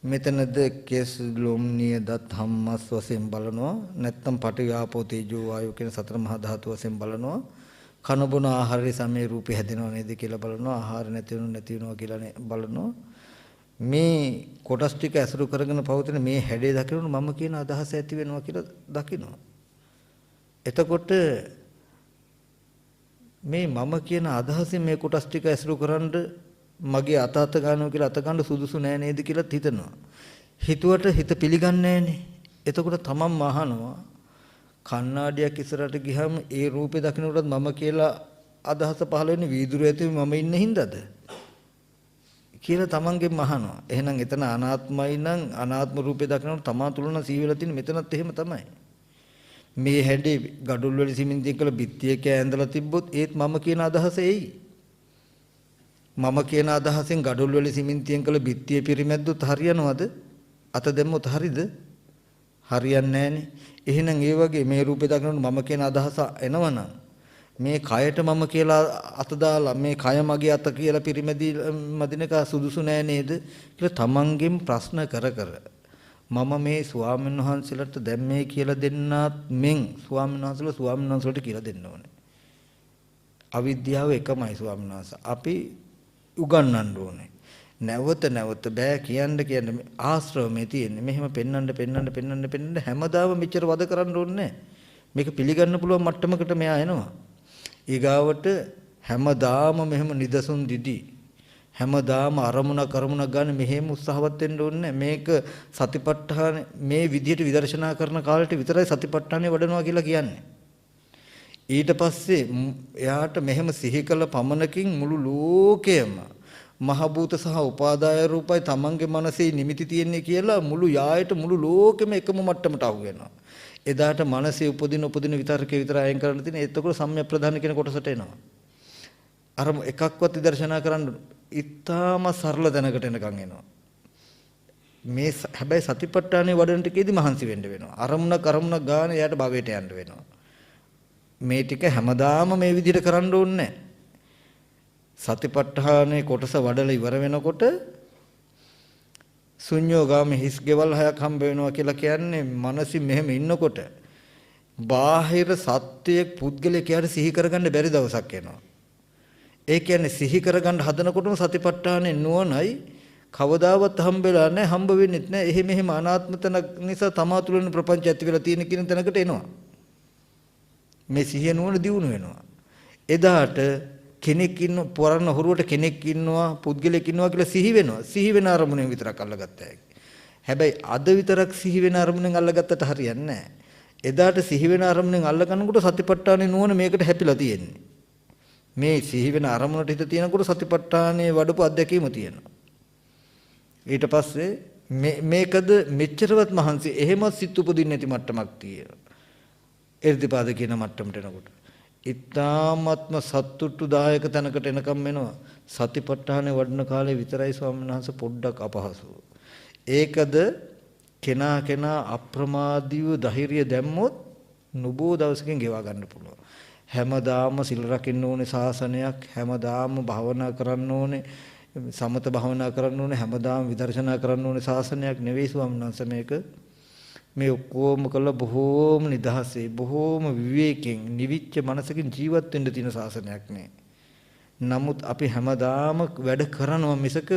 මෙතනද කෙස් ලොම්නිය දත් හම්මස් වශයෙන් බලනවා. නැත්නම් පටිඝාපෝ තේජෝ වායෝ කියන සතර මහා ධාතු වශයෙන් බලනවා. කන බොන ආහාරයේ සමේ රූපේ හැදෙනව නේද කියලා බලනවා. ආහාර නැති වෙනවා කියලා බලනවා. මේ කොටස් ටික ඇසුරු කරගෙන පවතින මේ හැඩේ දකිනොත් මම කියන අදහස ඇති වෙනවා කියලා දකිනවා. එතකොට මේ මම කියන අදහසින් මේ කොටස් ටික ඇසුරු කරන්ඩ මගේ අත ගන්නවා කියලා අත ගන්න සුදුසු නෑ නේද කියලා හිතනවා. හිතුවට හිත පිළිගන්නේ නෑනේ. එතකොට තමන්ම අහනවා කණ්ණාඩියක් ඉස්සරහට ගියහම ඒ රූපේ දකින්නකොටත් මම කියලා අදහස පහළ වෙන්නේ වීදුරු ඇතුලේ මම ඉන්න හින්දාද කියලා තමන්ගෙන් අහනවා. එහෙනම් එතන අනාත්මයි නම් අනාත්ම රූපේ දකින්නකොට තමා තුල නම් සීවෙලා තියෙන මෙතනත් එහෙම තමයි. මේ හැඩේ gadol වල සිමෙන්තියෙන් කළ බිත්තියක ඇඳලා තිබ්බොත් ඒත් මම කියන අදහස එයි. මම කියන අදහසෙන් gadol වල සිමෙන්තියෙන් කළ බිත්තිය පිරිමැද්දොත් හරියනවද? අත දැම්මොත් හරිද? හරියන්නේ නැහනේ. එහෙනම් ඒ වගේ මේ රූපේ දකින්නකොට මම කියන අදහස එනවනම් මේ කයට මම කියලා අත දාලා මේ කය මගේ අත කියලා පිරිමැදි මදිනක සුදුසු නෑ නේද කියලා තමන්ගෙන් ප්‍රශ්න කර මම මේ ස්වාමීන් වහන්සේලාට දැන් මේ කියලා දෙන්නත් මෙන් ස්වාමීන් වහන්සේලාට කියලා දෙන්න ඕනේ. අවිද්‍යාව එකමයි ස්වාමීන් වහන්සේ. අපි උගන්වන්න ඕනේ. නැවත බෑ කියන්න ආශ්‍රව මේ තියෙන්නේ. මෙහෙම පෙන්නන්න හැමදාම මෙච්චර වද කරන්න ඕනේ මේක පිළිගන්න පුළුවන් මට්ටමකට මෙයා එනවා. ඊගාවට හැමදාම මෙහෙම නිදසුන් දිදි හැමදාම අරමුණ ගන්න මෙහෙම උත්සාහවත් වෙන්න ඕනේ. මේක සතිපට්ඨාන මේ විදිහට විදර්ශනා කරන කාලෙට විතරයි සතිපට්ඨානෙ වඩනවා කියලා කියන්නේ. ඊට පස්සේ එයාට මෙහෙම සිහි කළ පමණකින් මුළු ලෝකයම මහ භූත සහ උපාදාය රූපයි තමන්ගේ මනසේ නිමිති තියෙන්නේ කියලා මුළු යායට මුළු ලෝකෙම එකම මට්ටමට අහු වෙනවා. එදාට මනසේ උපදින විතරකේ විතර අයින් කරන්න තියෙන එතකොට සම්‍යක් ප්‍රධාන කියන කොටසට එනවා. අර එකක්වත් විදර්ශනා කරන්න ඉතාම සරල දැනකට එනකන් එනවා. මේ හැබැයි සතිපට්ඨානේ වඩන ටිකේදී මහන්සි වෙන්න වෙනවා. අරමුණ ගාන එයාට භවයට යන්න වෙනවා. මේ ටික හැමදාම මේ විදිහට කරන්න ඕනේ නැහැ. සතිපට්ඨානේ කොටස වඩලා ඉවර වෙනකොට ශුන්‍යෝගාමී හිස් ගෙවල් හයක් හම්බ වෙනවා කියලා කියන්නේ මනසින් මෙහෙම ඉන්නකොට බාහිර සත්‍යයක් පුද්ගලයා කියන සිහි කරගන්න බැරි දවසක් එනවා. ඒ කියන්නේ සිහි කරගන්න හදනකොටම සතිපට්ඨානේ නුවණයි කවදාවත් හම්බෙලා නැහැ, හම්බ වෙන්නෙත් නැහැ. මෙහෙම අනාත්මතන නිසා තමා තුළින් ප්‍රපංච ඇති වෙලා තියෙන කියන තැනකට එනවා. මේ සිහිය නුවණ දියුණු වෙනවා. එදාට කෙනෙක් ඉන්න පොරණ හොරුවට කෙනෙක් ඉන්නවා පුද්ගලෙක් ඉන්නවා කියලා සිහි වෙනවා. සිහි වෙන අරමුණෙන් විතරක් අල්ලගත්තා හැකි. හැබැයි අද විතරක් සිහි වෙන අරමුණෙන් අල්ලගත්තට හරියන්නේ නැහැ. එදාට සිහි වෙන අරමුණෙන් අල්ලගන්නකොට සතිපට්ඨානේ නුවණ මේකට හැපිලා තියෙන්නේ. මේ සිහි වෙන අරමුණට හිත තියෙනකොට සතිපට්ඨානේ වඩපු අධ්‍යක්ීම තියෙනවා. ඊට පස්සේ මේකද මෙච්චරවත් මහන්සි එහෙමත් සිත් උපදින්නේ නැති මට්ටමක් තියෙනවා. එර්ධිපාද කියන මට්ටමට එනකොට ඉතාමත්ම සතුටුදායක තැනකට එනකම් වෙනවා. සතිපට්ඨානේ වඩන කාලේ විතරයි ස්වාමීන් වහන්සේ පොඩ්ඩක් අපහසු. ඒකද කෙනා අප්‍රමාදීව ධෛර්යය දැම්මොත් නුබෝ දවසකින් ගෙවා ගන්න පුළුවන්. හැමදාම සිල් රකින්න ඕනේ ශාසනයක්, හැමදාම භාවනා කරන්න ඕනේ, සමත භාවනා කරන්න ඕනේ, හැමදාම විදර්ශනා කරන්න ඕනේ ශාසනයක් නෙවෙයි ස්වාමීන් වහන්සේ මේක. මේ ඔක්කොම කළ බොහෝම නිදහසේ බොහෝම විවේකයෙන් නිවිච්ච මනසකින් ජීවත් වෙන්න තියෙන ශාසනයක් නේ. නමුත් අපි හැමදාම වැඩ කරනවා මිසක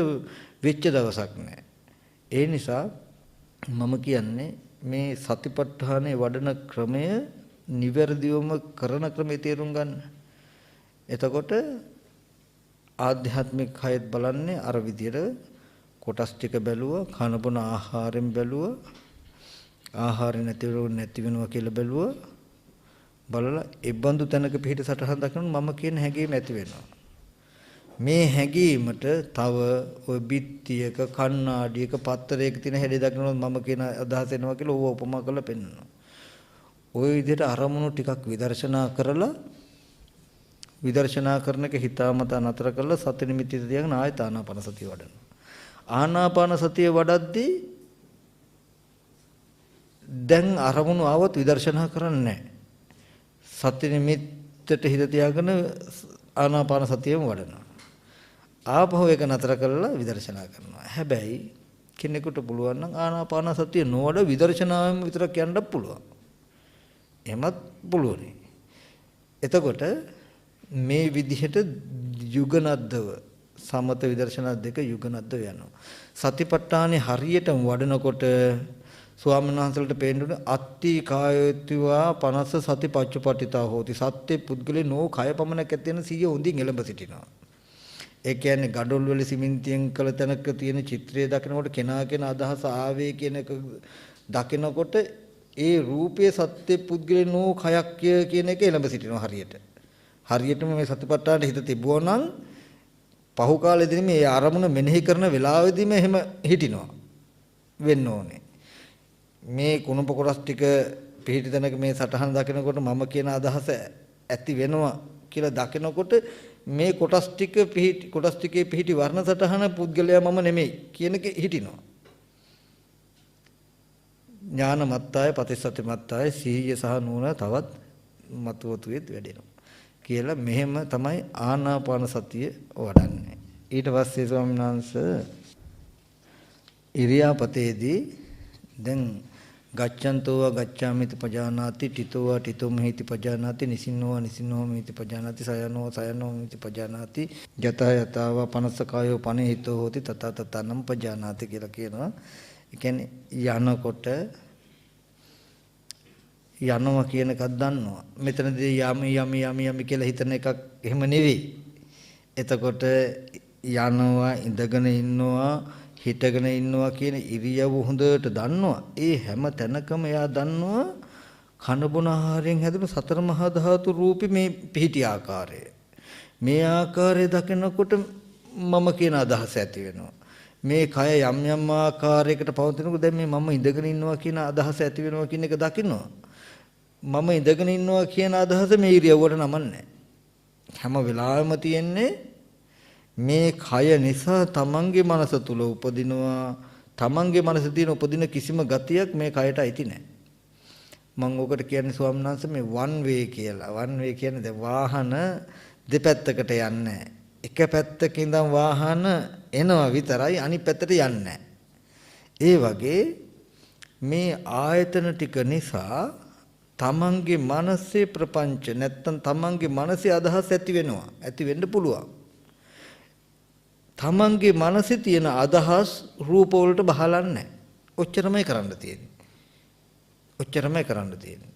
වෙච්ච දවසක් නැහැ. ඒ නිසා මම කියන්නේ මේ සතිපට්ඨානේ වඩන ක්‍රමය නිවැරදිවම කරන ක්‍රමයේ තේරුම් ගන්න. එතකොට ආධ්‍යාත්මික කයත් බලන්නේ අර විදියට කොටස් ටික බැලුවා, කන බොන ආහාරයෙන් බැලුවා, ආහාර නැති වෙනවා කියලා බැලුවා. බලලා ඒ බඳු තැනක පිහිට සටහන් දක්වන මම කියන හැඟීම ඇති වෙනවා. මේ හැඟීමට තව ඔය බිත්තියක, කණ්ණාඩියක, පත්තරයක තියෙන හැඩය දක්වනොත් මම කියන අදහස එනවා කියලා ඕව උපමා කරලා පෙන්නනවා. ওই විදිහට අරමුණු ටිකක් විදර්ශනා කරලා විදර්ශනා කරනක හිතාමතා නතර කරලා සති නිමිති තියාගෙන ආයත ආනාපාන සතිය වඩනවා. ආනාපාන සතිය වඩද්දී දැන් අරමුණු ආවොත් විදර්ශනා කරන්නේ නැහැ. සති නිමිත්තට හිත තියාගෙන ආනාපාන සතියම වඩනවා. ආපහු එක නතර කරලා විදර්ශනා කරනවා. හැබැයි කෙනෙකුට පුළුවන් නම් ආනාපාන සතිය නොවඩ විදර්ශනාවෙන් විතරක් යන්නත් පුළුවන්. එහෙමත් පුළුවනි. එතකොට මේ විදිහට යුගනද්දව සමත විදර්ශනා දෙක යුගනද්දව යනවා. සතිපට්ඨානේ හරියටම වඩනකොට ස්වාමීන් වහන්සේලට පේන්නේ අත්ති කායයත්වා 50 සති පච්චපටිතා හෝති. සත්‍ය පුද්ගලේ නෝ කය පමණක් ඇතෙන 100 හොඳින් එළඹ සිටිනවා. ඒ කියන්නේ gadol වල සිමෙන්තියෙන් කළ තැනක තියෙන චිත්‍රය දකිනකොට කෙනාගෙන අදහස ආවේ කියන එක දකිනකොට ඒ රූපයේ සත්‍ය පුද්ගලේ නෝ කයක් කියන එක එළඹ සිටිනවා හරියට. හරියටම මේ සතිපට්ඨානට හිත තිබුණා නම් පහු කාලෙදී මේ ආරමුණ මෙනෙහි කරන වෙලාවෙදීම එහෙම හිටිනවා වෙන්න ඕනේ. මේ කුණප කොටස් ටික පිහිටි තැනක මේ සටහන දකිනකොට මම කියන අදහස ඇති වෙනවා කියලා දකිනකොට මේ කොටස් ටිකේ පිහිටි වර්ණ සටහන පුද්ගලයා මම නෙමෙයි කියන එක හිටිනවා. ඥාන මත්තාය ප්‍රතිසති මත්තාය සිහිය සහ නුවණ තවත් මතුවතුෙත් වැඩෙනවා කියලා මෙහෙම තමයි ආනාපාන සතිය වඩන්නේ. ඊට පස්සේ ස්වාමීන් වහන්සේ ඉරියාපතේදී දැන් ගච්ඡන්තෝ ගච්ඡාමිති පජානාති තිතෝ තිතොම් හේති පජානාති නිසින්නෝ නිසින්නෝ මිති පජානාති සයනෝ සයනෝ මිති පජානාති යත යතව පනසකායෝ පනහිතෝ හෝති තත තතනම් පජානාති කියලා කියනවා. ඒ කියන්නේ යනකොට යනවා කියන එකක් දන්නවා. මෙතනදී යමි කියලා හිතන එකක් එහෙම නෙවෙයි. එතකොට යනවා, ඉඳගෙන ඉන්නවා, හිටගෙන ඉන්නවා කියන ඉරියව් හොඳට දන්නවා. ඒ හැම තැනකම එයා දන්නවා කන බොන ආහාරයෙන් හැදුණු සතර මහා ධාතු රූපේ මේ පිහිටි ආකාරය. මේ ආකාරය දකිනකොට මම කියන අදහස ඇති වෙනවා. මේ කය යම් යම් ආකාරයකට පවතිනකොට දැන් මේ මම ඉඳගෙන ඉන්නවා කියන අදහස ඇති වෙනවා කියන එක දකිනවා. මම ඉඳගෙන ඉන්නවා කියන අදහස මේ ඉරියව්වට නමන්නේ. හැම වෙලාවෙම තියෙන්නේ මේ කය නිසා තමන්ගේ මනස තුල උපදිනවා. තමන්ගේ මනසේ තියෙන උපදින කිසිම ගතියක් මේ කයට අයිති නැහැ. මම ඔකට කියන්නේ ස්වාමීන් වහන්සේ මේ වන් වේ කියලා. වන් වේ කියන්නේ දැන් වාහන දෙපැත්තකට යන්නේ. එක පැත්තක ඉඳන් වාහන එනවා විතරයි අනිත් පැත්තට යන්නේ. ඒ වගේ මේ ආයතන ටික නිසා තමන්ගේ මනසේ ප්‍රපංච නැත්තම් තමන්ගේ මනසේ අදහස් ඇති වෙනවා. ඇති වෙන්න පුළුවන්. තමන්ගේ මනසේ තියෙන අදහස් රූප වලට බහලන්නේ. ඔච්චරමයි කරන්න තියෙන්නේ.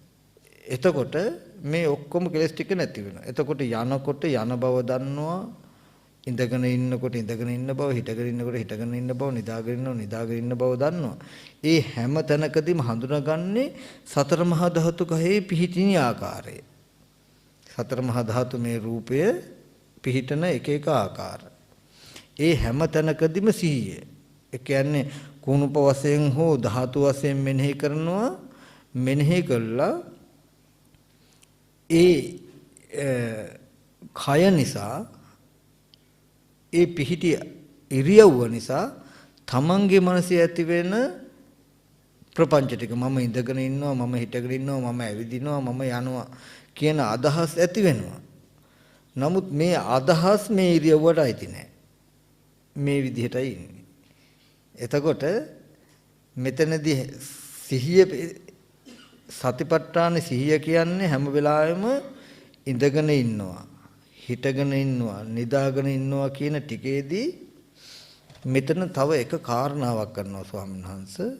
එතකොට මේ ඔක්කොම කෙලස් ටික නැති වෙනවා. එතකොට යනකොට යන බව දන්නවා. ඉඳගෙන ඉන්නකොට ඉඳගෙන ඉන්න බව, හිටගෙන ඉන්නකොට හිටගෙන ඉන්න බව, නිදාගෙන ඉන්න බව දන්නවා. ඒ හැම තැනකදීම හඳුනාගන්නේ සතර මහා ධාතු කහේ පිහිටින ආකාරය. සතර මහා ධාතු මේ රූපය පිහිටන එක එක ආකාර. ඒ හැම තැනකදීම සිහිය. ඒ කියන්නේ කුණුප වශයෙන් හෝ ධාතු වශයෙන් මෙනෙහි කරනවා. මෙනෙහි කළා ඒ කය නිසා ඒ පිහිටි ඉරියව්ව නිසා තමන්ගේ මනසේ ඇති වෙන ප්‍රපංච ටික මම ඉඳගෙන ඉන්නවා, මම හිටගෙන ඉන්නවා, මම ඇවිදිනවා, මම යනවා කියන අදහස් ඇති වෙනවා. නමුත් මේ අදහස් මේ ඉරියව්වට අයිති නැහැ. මේ විදිහටයි ඉන්නේ. එතකොට මෙතනදී සිහිය සතිපට්ඨාන සිහිය කියන්නේ හැම වෙලාවෙම ඉඳගෙන ඉන්නවා, හිටගෙන ඉන්නවා නිදාගෙන ඉන්නවා කියන ටිකේදී මෙතන තව එක කාරණාවක් කරනවා ස්වාමීන් වහන්සේ.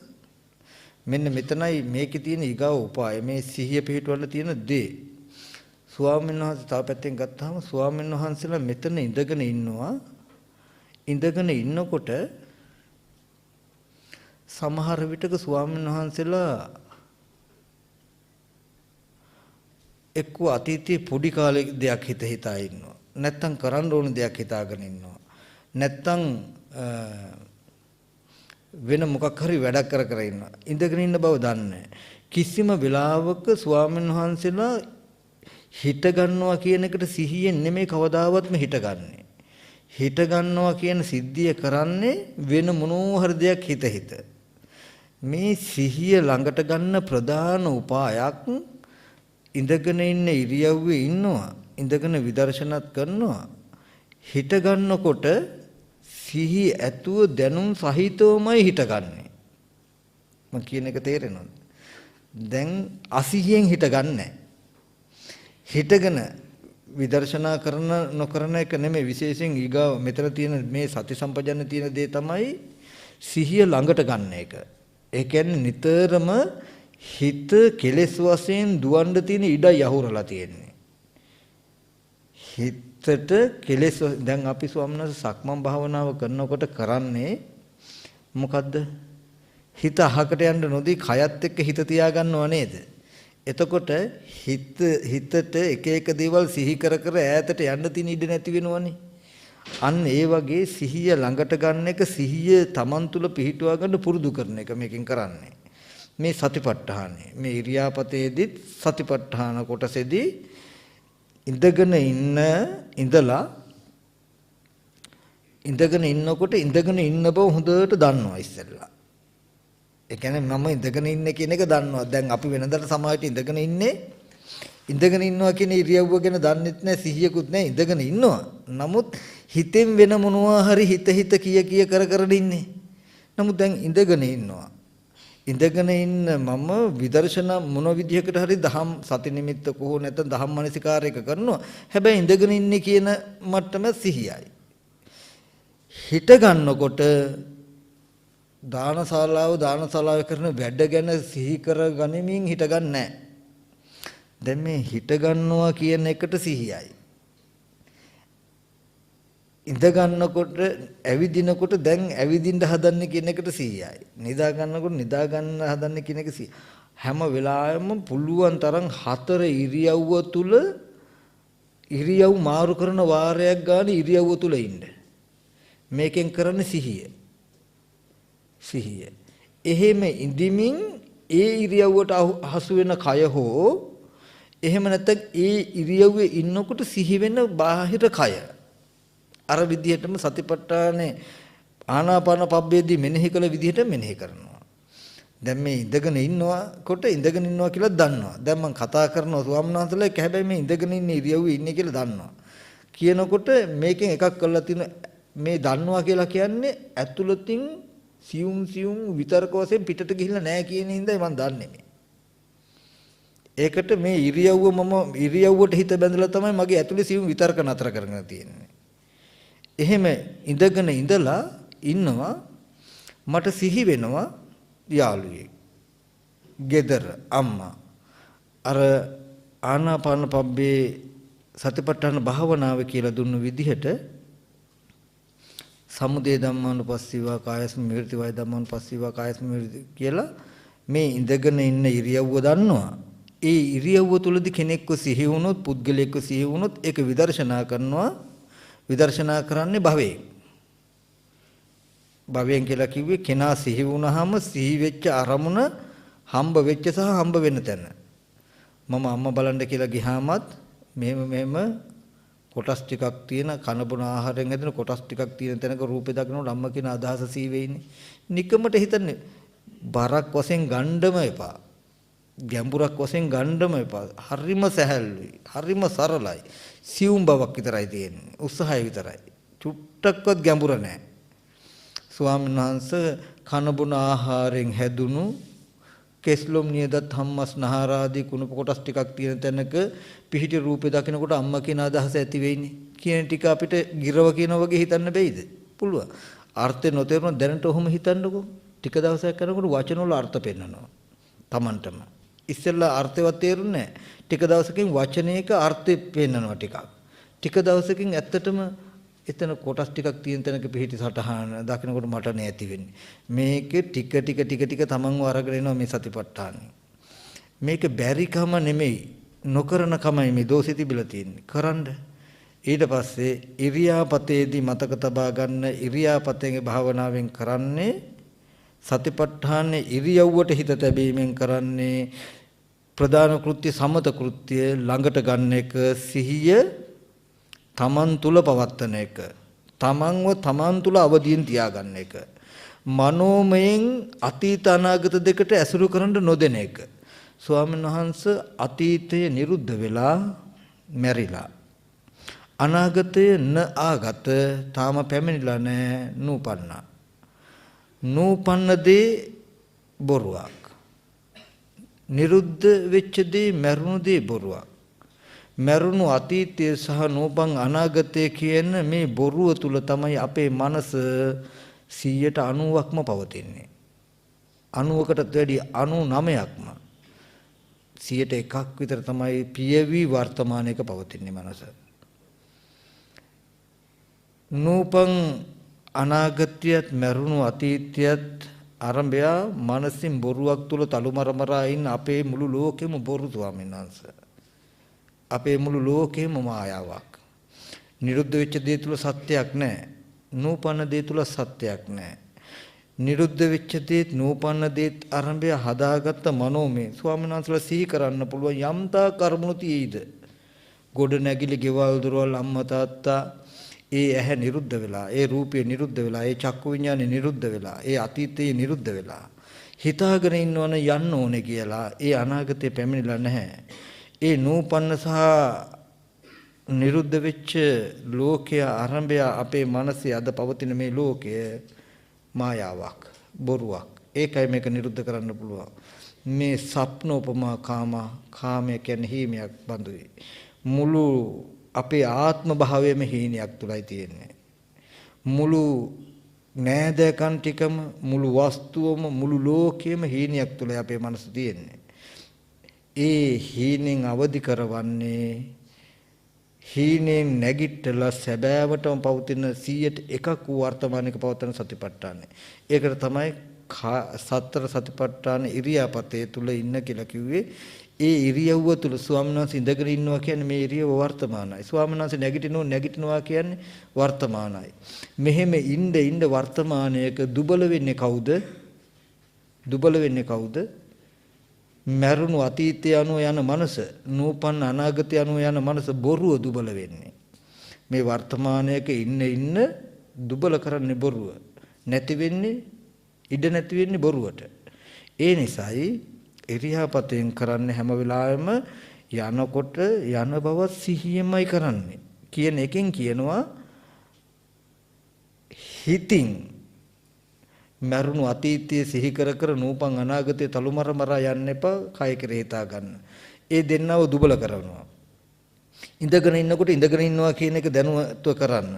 මෙන්න මෙතනයි මේකේ තියෙන ඊගාව උපාය මේ සිහිය පිහිටවන්න තියෙන දේ. ස්වාමීන් වහන්සේ තව පැත්තෙන් ගත්තාම ස්වාමීන් වහන්සේලා මෙතන ඉඳගෙන ඉන්නවා. ඉඳගෙන ඉන්නකොට සමහර විටක ස්වාමීන් වහන්සේලා එක්ක අතීතයේ පොඩි කාලේ දෙයක් හිතා ඉන්නවා. නැත්තම් කරන්න ඕන දෙයක් හිතාගෙන ඉන්නවා. නැත්තම් වෙන මොකක් හරි වැඩක් කර ඉන්නවා. ඉඳගෙන ඉන්න බව දන්නේ කිසිම වෙලාවක ස්වාමීන් වහන්සේලා හිට ගන්නවා කියන එකට සිහියෙන් නෙමෙයි කවදාවත්ම හිටගන්නේ. හිට ගන්නවා කියන සිද්ධිය කරන්නේ වෙන මොනවා හරි දෙයක් හිත. මේ සිහිය ළඟට ගන්න ප්‍රධාන උපායක් ඉඳගෙන ඉන්න ඉරියව්වේ ඉන්නවා. ඉඳගෙන විදර්ශනත් කරනවා. හිට ගන්නකොට සිහි ඇතුව දැනුම් සහිතවමයි හිටගන්නේ. මම කියන එක තේරෙනවද? දැන් අසිහියෙන් හිටගන්නේ. හිටගෙන විදර්ශනා කරන නොකරන එක නෙමෙයි විශේෂයෙන් ඊගාව මෙතන තියෙන මේ සති සම්පජන්‍ය තියෙන දේ තමයි සිහිය ළඟට ගන්න එක. ඒ කියන්නේ නිතරම හිත කෙලෙස් වශයෙන් දුවන්න තියෙන ඉඩයි අහුරලා තියෙන්නේ. හිතට කෙලෙස් දැන් අපි ස්වාමීන් වහන්සේ සක්මන් භාවනාව කරනකොට කරන්නේ මොකද්ද? හිත අහකට යන්න නොදී කයත් එක්ක හිත තියාගන්නව නේද? එතකොට හිතට එක එක දේවල් සිහි කර ඈතට යන්න තියෙන ඉඩ නැති වෙනවනේ. අන්න ඒ වගේ සිහිය ළඟට ගන්න එක සිහිය Taman තුල පිහිටුවා ගන්න පුරුදු කරන එක මේකෙන් කරන්නේ. මේ සතිපට්ඨානෙ මේ ඉරියාපතේදීත් සතිපට්ඨාන කොටසේදී ඉඳගෙන ඉන්නකොට ඉඳගෙන ඉන්න බව හොඳට දන්නවා ඉස්සෙල්ලා. ඒ කියන්නේ මම ඉඳගෙන ඉන්නේ කියන එක දන්නවා. දැන් අපි වෙනදාට සමාජයට ඉඳගෙන ඉන්නවා කියන ඉරියව්ව ගැන දන්නෙත් නැහැ සිහියකුත් නැහැ ඉඳගෙන ඉන්නවා. නමුත් හිතෙන් වෙන මොනවා හරි හිත කිය කර ඉන්නේ. නමුත් දැන් ඉඳගෙන ඉන්නවා. ඉඳගෙන ඉන්න මම විදර්ශනා මොන විදිහකට හරි දහම් සති නිමිත්ත කොහො නැත්නම් දහම් මනසිකාරයක කරනවා. හැබැයි ඉඳගෙන ඉන්නේ කියන මට්ටම සිහියයි. හිට ගන්නකොට දානශාලාව කරන වැඩ ගැන සිහි කර ගනිමින් හිට ගන්න නැහැ. දැන් මේ හිට ගන්නවා කියන එකට සිහියයි. ඉඳ ගන්නකොට ඇවිදිනකොට දැන් ඇවිදින්න හදන්නේ කියන එකට සිහියයි. නිදා ගන්නකොට නිදා ගන්න හදන්නේ කියන එක සිහියයි. හැම වෙලාවෙම පුළුවන් තරම් හතර ඉරියව්ව තුල ඉරියව් මාරු කරන වාරයක් ගන්න ඉරියව්ව තුල ඉන්න. මේකෙන් කරන්නේ සිහිය. එහෙම ඉඳිමින් ඒ ඉරියව්වට හසු වෙන කය හෝ එහෙම නැත්නම් ඒ ඉරියව්වේ ඉන්නකොට සිහි වෙන බාහිර කය අර විදිහටම සතිපට්ඨානේ ආනාපාන පබ්බේදී මෙනෙහි කළ විදිහට මෙනෙහි කරනවා. දැන් මේ ඉඳගෙන ඉන්නවා කියලා දන්නවා. දැන් මම කතා කරනවා ස්වාමීන් වහන්සේලා එක්ක හැබැයි මේ ඉඳගෙන ඉන්න ඉරියව්වේ ඉන්නේ කියලා දන්නවා. කියනකොට මේකෙන් එකක් කරලා තියෙන මේ දන්නවා කියලා කියන්නේ ඇතුළතින් සියුම් විතරක වශයෙන් පිටට ගිහිල්ලා නැහැ කියන හින්දායි මම දන්නේ මේ. ඒකට මේ ඉරියව්වට හිත බැඳලා තමයි මගේ ඇතුලේ සියුම් විතරක නතර කරගෙන තියෙන්නේ. එහෙම ඉඳගෙන ඉඳලා ඉන්නවා මට සිහි වෙනවා යාළුවෙක්. ගෙදර අම්මා අර ආනාපාන පබ්බේ සතිපට්ඨාන භාවනාව කියලා දුන්නු විදිහට සමුදය ධම්මානුපස්සීවා කායස්ම විරති වය ධම්මානුපස්සීවා කායස්ම විරති කියලා මේ ඉඳගෙන ඉන්න ඉරියව්ව දන්නවා. ඒ ඉරියව්ව තුලදී කෙනෙක්ව සිහි වුණොත් පුද්ගලයෙක්ව සිහි වුණොත් ඒක විදර්ශනා කරනවා. විදර්ශනා කරන්නේ භවයෙන් කියලා කිව්වේ කෙනා සිහි වුණාම සිහි වෙච්ච අරමුණ හම්බ වෙච්ච සහ හම්බ වෙන තැන. මම අම්මා බලන්න කියලා ගියාමත් මෙහෙම කොටස් ටිකක් තියෙන කන බොන ආහාරයෙන් හැදෙන කොටස් ටිකක් තියෙන තැනක රූපේ දකින්නකොට අම්මා කියන අදහස සීවේ ඉන්නේ. නිකමට හිතන්නේ බරක් වශයෙන් ගණ්ඩම එපා. ගැඹුරක් වශයෙන් ගණ්ඩම එපා. හරිම සැහැල්ලුයි. හරිම සරලයි. සියුම් බවක් විතරයි තියෙන්නේ. උත්සාහය විතරයි. චුට්ටක්වත් ගැඹුර නැහැ. ස්වාමීන් වහන්සේ කන බොන ආහාරයෙන් හැදුණු කෙස්ලොම් නියදත් හම්මස් නහරාදී කුණප කොටස් ටිකක් තියෙන තැනක පිහිටි රූපේ දකිනකොට අම්මා කියන අදහස ඇති වෙයිනේ. කියන ටික අපිට ගිරව කියන වගේ හිතන්න බැයිද? පුළුවන්. අර්ථය නොතේරුණ දැනට ඔහොම හිතන්නකෝ. ටික දවසක් යනකොට වචන වල අර්ථ පෙන්නනවා. Tamanටම. ඉස්සෙල්ලා අර්ථයවත් තේරුන්නේ නැහැ. ටික දවසකින් වචනයක අර්ථය පෙන්නනවා ටිකක්. ටික දවසකින් ඇත්තටම එතන කොටස් ටිකක් තියෙන තැනක පිහිටි සටහන දකිනකොට මට නැති වෙන්නේ. මේකේ ටික තමන්ව අරගෙන එනවා මේ සතිපට්ඨානෙ. මේක බැරිකම නෙමෙයි නොකරන කමයි මේ දෝෂෙ තිබිලා තියෙන්නේ. කරන්න. ඊට පස්සේ ඉරියාපතේදී මතක තබා ගන්න ඉරියාපතේ භාවනාවෙන් කරන්නේ සතිපට්ඨානේ ඉරියව්වට හිත තැබීමෙන් කරන්නේ ප්‍රධාන කෘත්‍ය සමත කෘත්‍ය ළඟට ගන්න එක සිහිය තමන් තුල පවත්තන එක තමන්ව තමන් තුල අවදීන් තියාගන්න එක මනෝමයෙන් අතීත අනාගත දෙකට ඇසුරු කරන්න නොදෙන එක ස්වාමීන් වහන්සේ අතීතය නිරුද්ධ වෙලා මැරිලා අනාගතය න ආගත තාම පැමිණිලා නැහැ නූපන්නා නූපන්න දේ බොරුවක් නිරුද්ධ වෙච්ච දේ මරුණු දේ බොරුවක් මරුණු අතීතය සහ නූපන් අනාගතය කියන මේ බොරුව තුල තමයි අපේ මනස 90%ක්ම පවතින්නේ 90කටත් වැඩි 99ක්ම 100ට 1ක් විතර තමයි පියවි වර්තමානයක පවතින්නේ මනස නූපන් අනාගතයත් මරුණු අතීතයත් ආරම්භය මනසින් බොරුවක් තුල තලුමරමරා ඉන්න අපේ මුළු ලෝකෙම බොරු ස්වාමීන් වහන්සේ අපේ මුළු ලෝකෙම මායාවක්. නිරුද්ධ වෙච්ච දේ තුල සත්‍යයක් නැහැ. නූපන්න දේ තුල සත්‍යයක් නැහැ. නිරුද්ධ වෙච්ච දේත් නූපන්න දේත් ආරම්භය හදාගත්ත මනෝමය ස්වාමීන් වහන්සේලා සිහි කරන්න පුළුවන් යම්තා කර්මණු තියෙයිද. ගොඩ නැගිලි ගෙවල් දොරවල් අම්මා තාත්තා ඒ ඇහැ නිරුද්ධ වෙලා ඒ රූපය නිරුද්ධ වෙලා ඒ චක්කු විඤ්ඤාණය නිරුද්ධ වෙලා ඒ අතීතය නිරුද්ධ වෙලා හිතාගෙන ඉන්නවන යන්න ඕනේ කියලා ඒ අනාගතේ පැමිණිලා නැහැ. ඒ නූපන්න සහ නිරුද්ධ වෙච්ච ලෝකය ආරම්භය අපේ මනසේ අද පවතින මේ ලෝකය මායාවක් බොරුවක් ඒකයි මේක නිරුද්ධ කරන්න පුළුවන් මේ සප්නෝපමා කාමය කියන්නේ හීනයක් බඳුයි මුළු අපේ ආත්ම භාවයේම හීනයක් තුලයි තියෙන්නේ මුළු නෑදකන් ටිකම මුළු වස්තුවම මුළු ලෝකෙම හීනයක් තුලයි අපේ මනස තියෙන්නේ ඒ හීනෙන් අවදි කරවන්නේ හීනෙන් නැගිටලා සැබෑවටම පවතින 100ට 1ක් වූ වර්තමානික පවතන සතිපට්ඨානයි. ඒකට තමයි සතර සතිපට්ඨාන ඉරියාපතේ තුල ඉන්න කියලා කිව්වේ. ඒ ඉරියව්ව තුල ස්වාමීන් වහන්සේ ඉඳගෙන ඉන්නවා කියන්නේ මේ ඉරියව්ව වර්තමානයි. ස්වාමීන් වහන්සේ නැගිටිනවා කියන්නේ වර්තමානයි. මෙහෙම ඉන්න වර්තමානයක දුබල වෙන්නේ කවුද? දුබල වෙන්නේ කවුද? මරුණු අතීතය අනුව යන මනස නූපන්න අනාගතය අනුව යන මනස බොරුව දුබල වෙන්නේ මේ වර්තමානයක ඉන්න දුබල කරන්නේ බොරුව නැති වෙන්නේ ඉඩ නැති වෙන්නේ බොරුවට ඒ නිසායි ඉරියාපතෙන් කරන්නේ හැම වෙලාවෙම යනකොට යන බව සිහියමයි කරන්නේ කියන එකෙන් කියනවා හිතින් මරුණු අතීතයේ සිහි කර කර නූපන් අනාගතයේ තලුමරමර යන්න එපා කය කෙරේ හිතා ගන්න. ඒ දෙන්නව දුබල කරනවා. ඉඳගෙන ඉන්නකොට ඉඳගෙන ඉන්නවා කියන එක දැනුවත්ව කරන්න.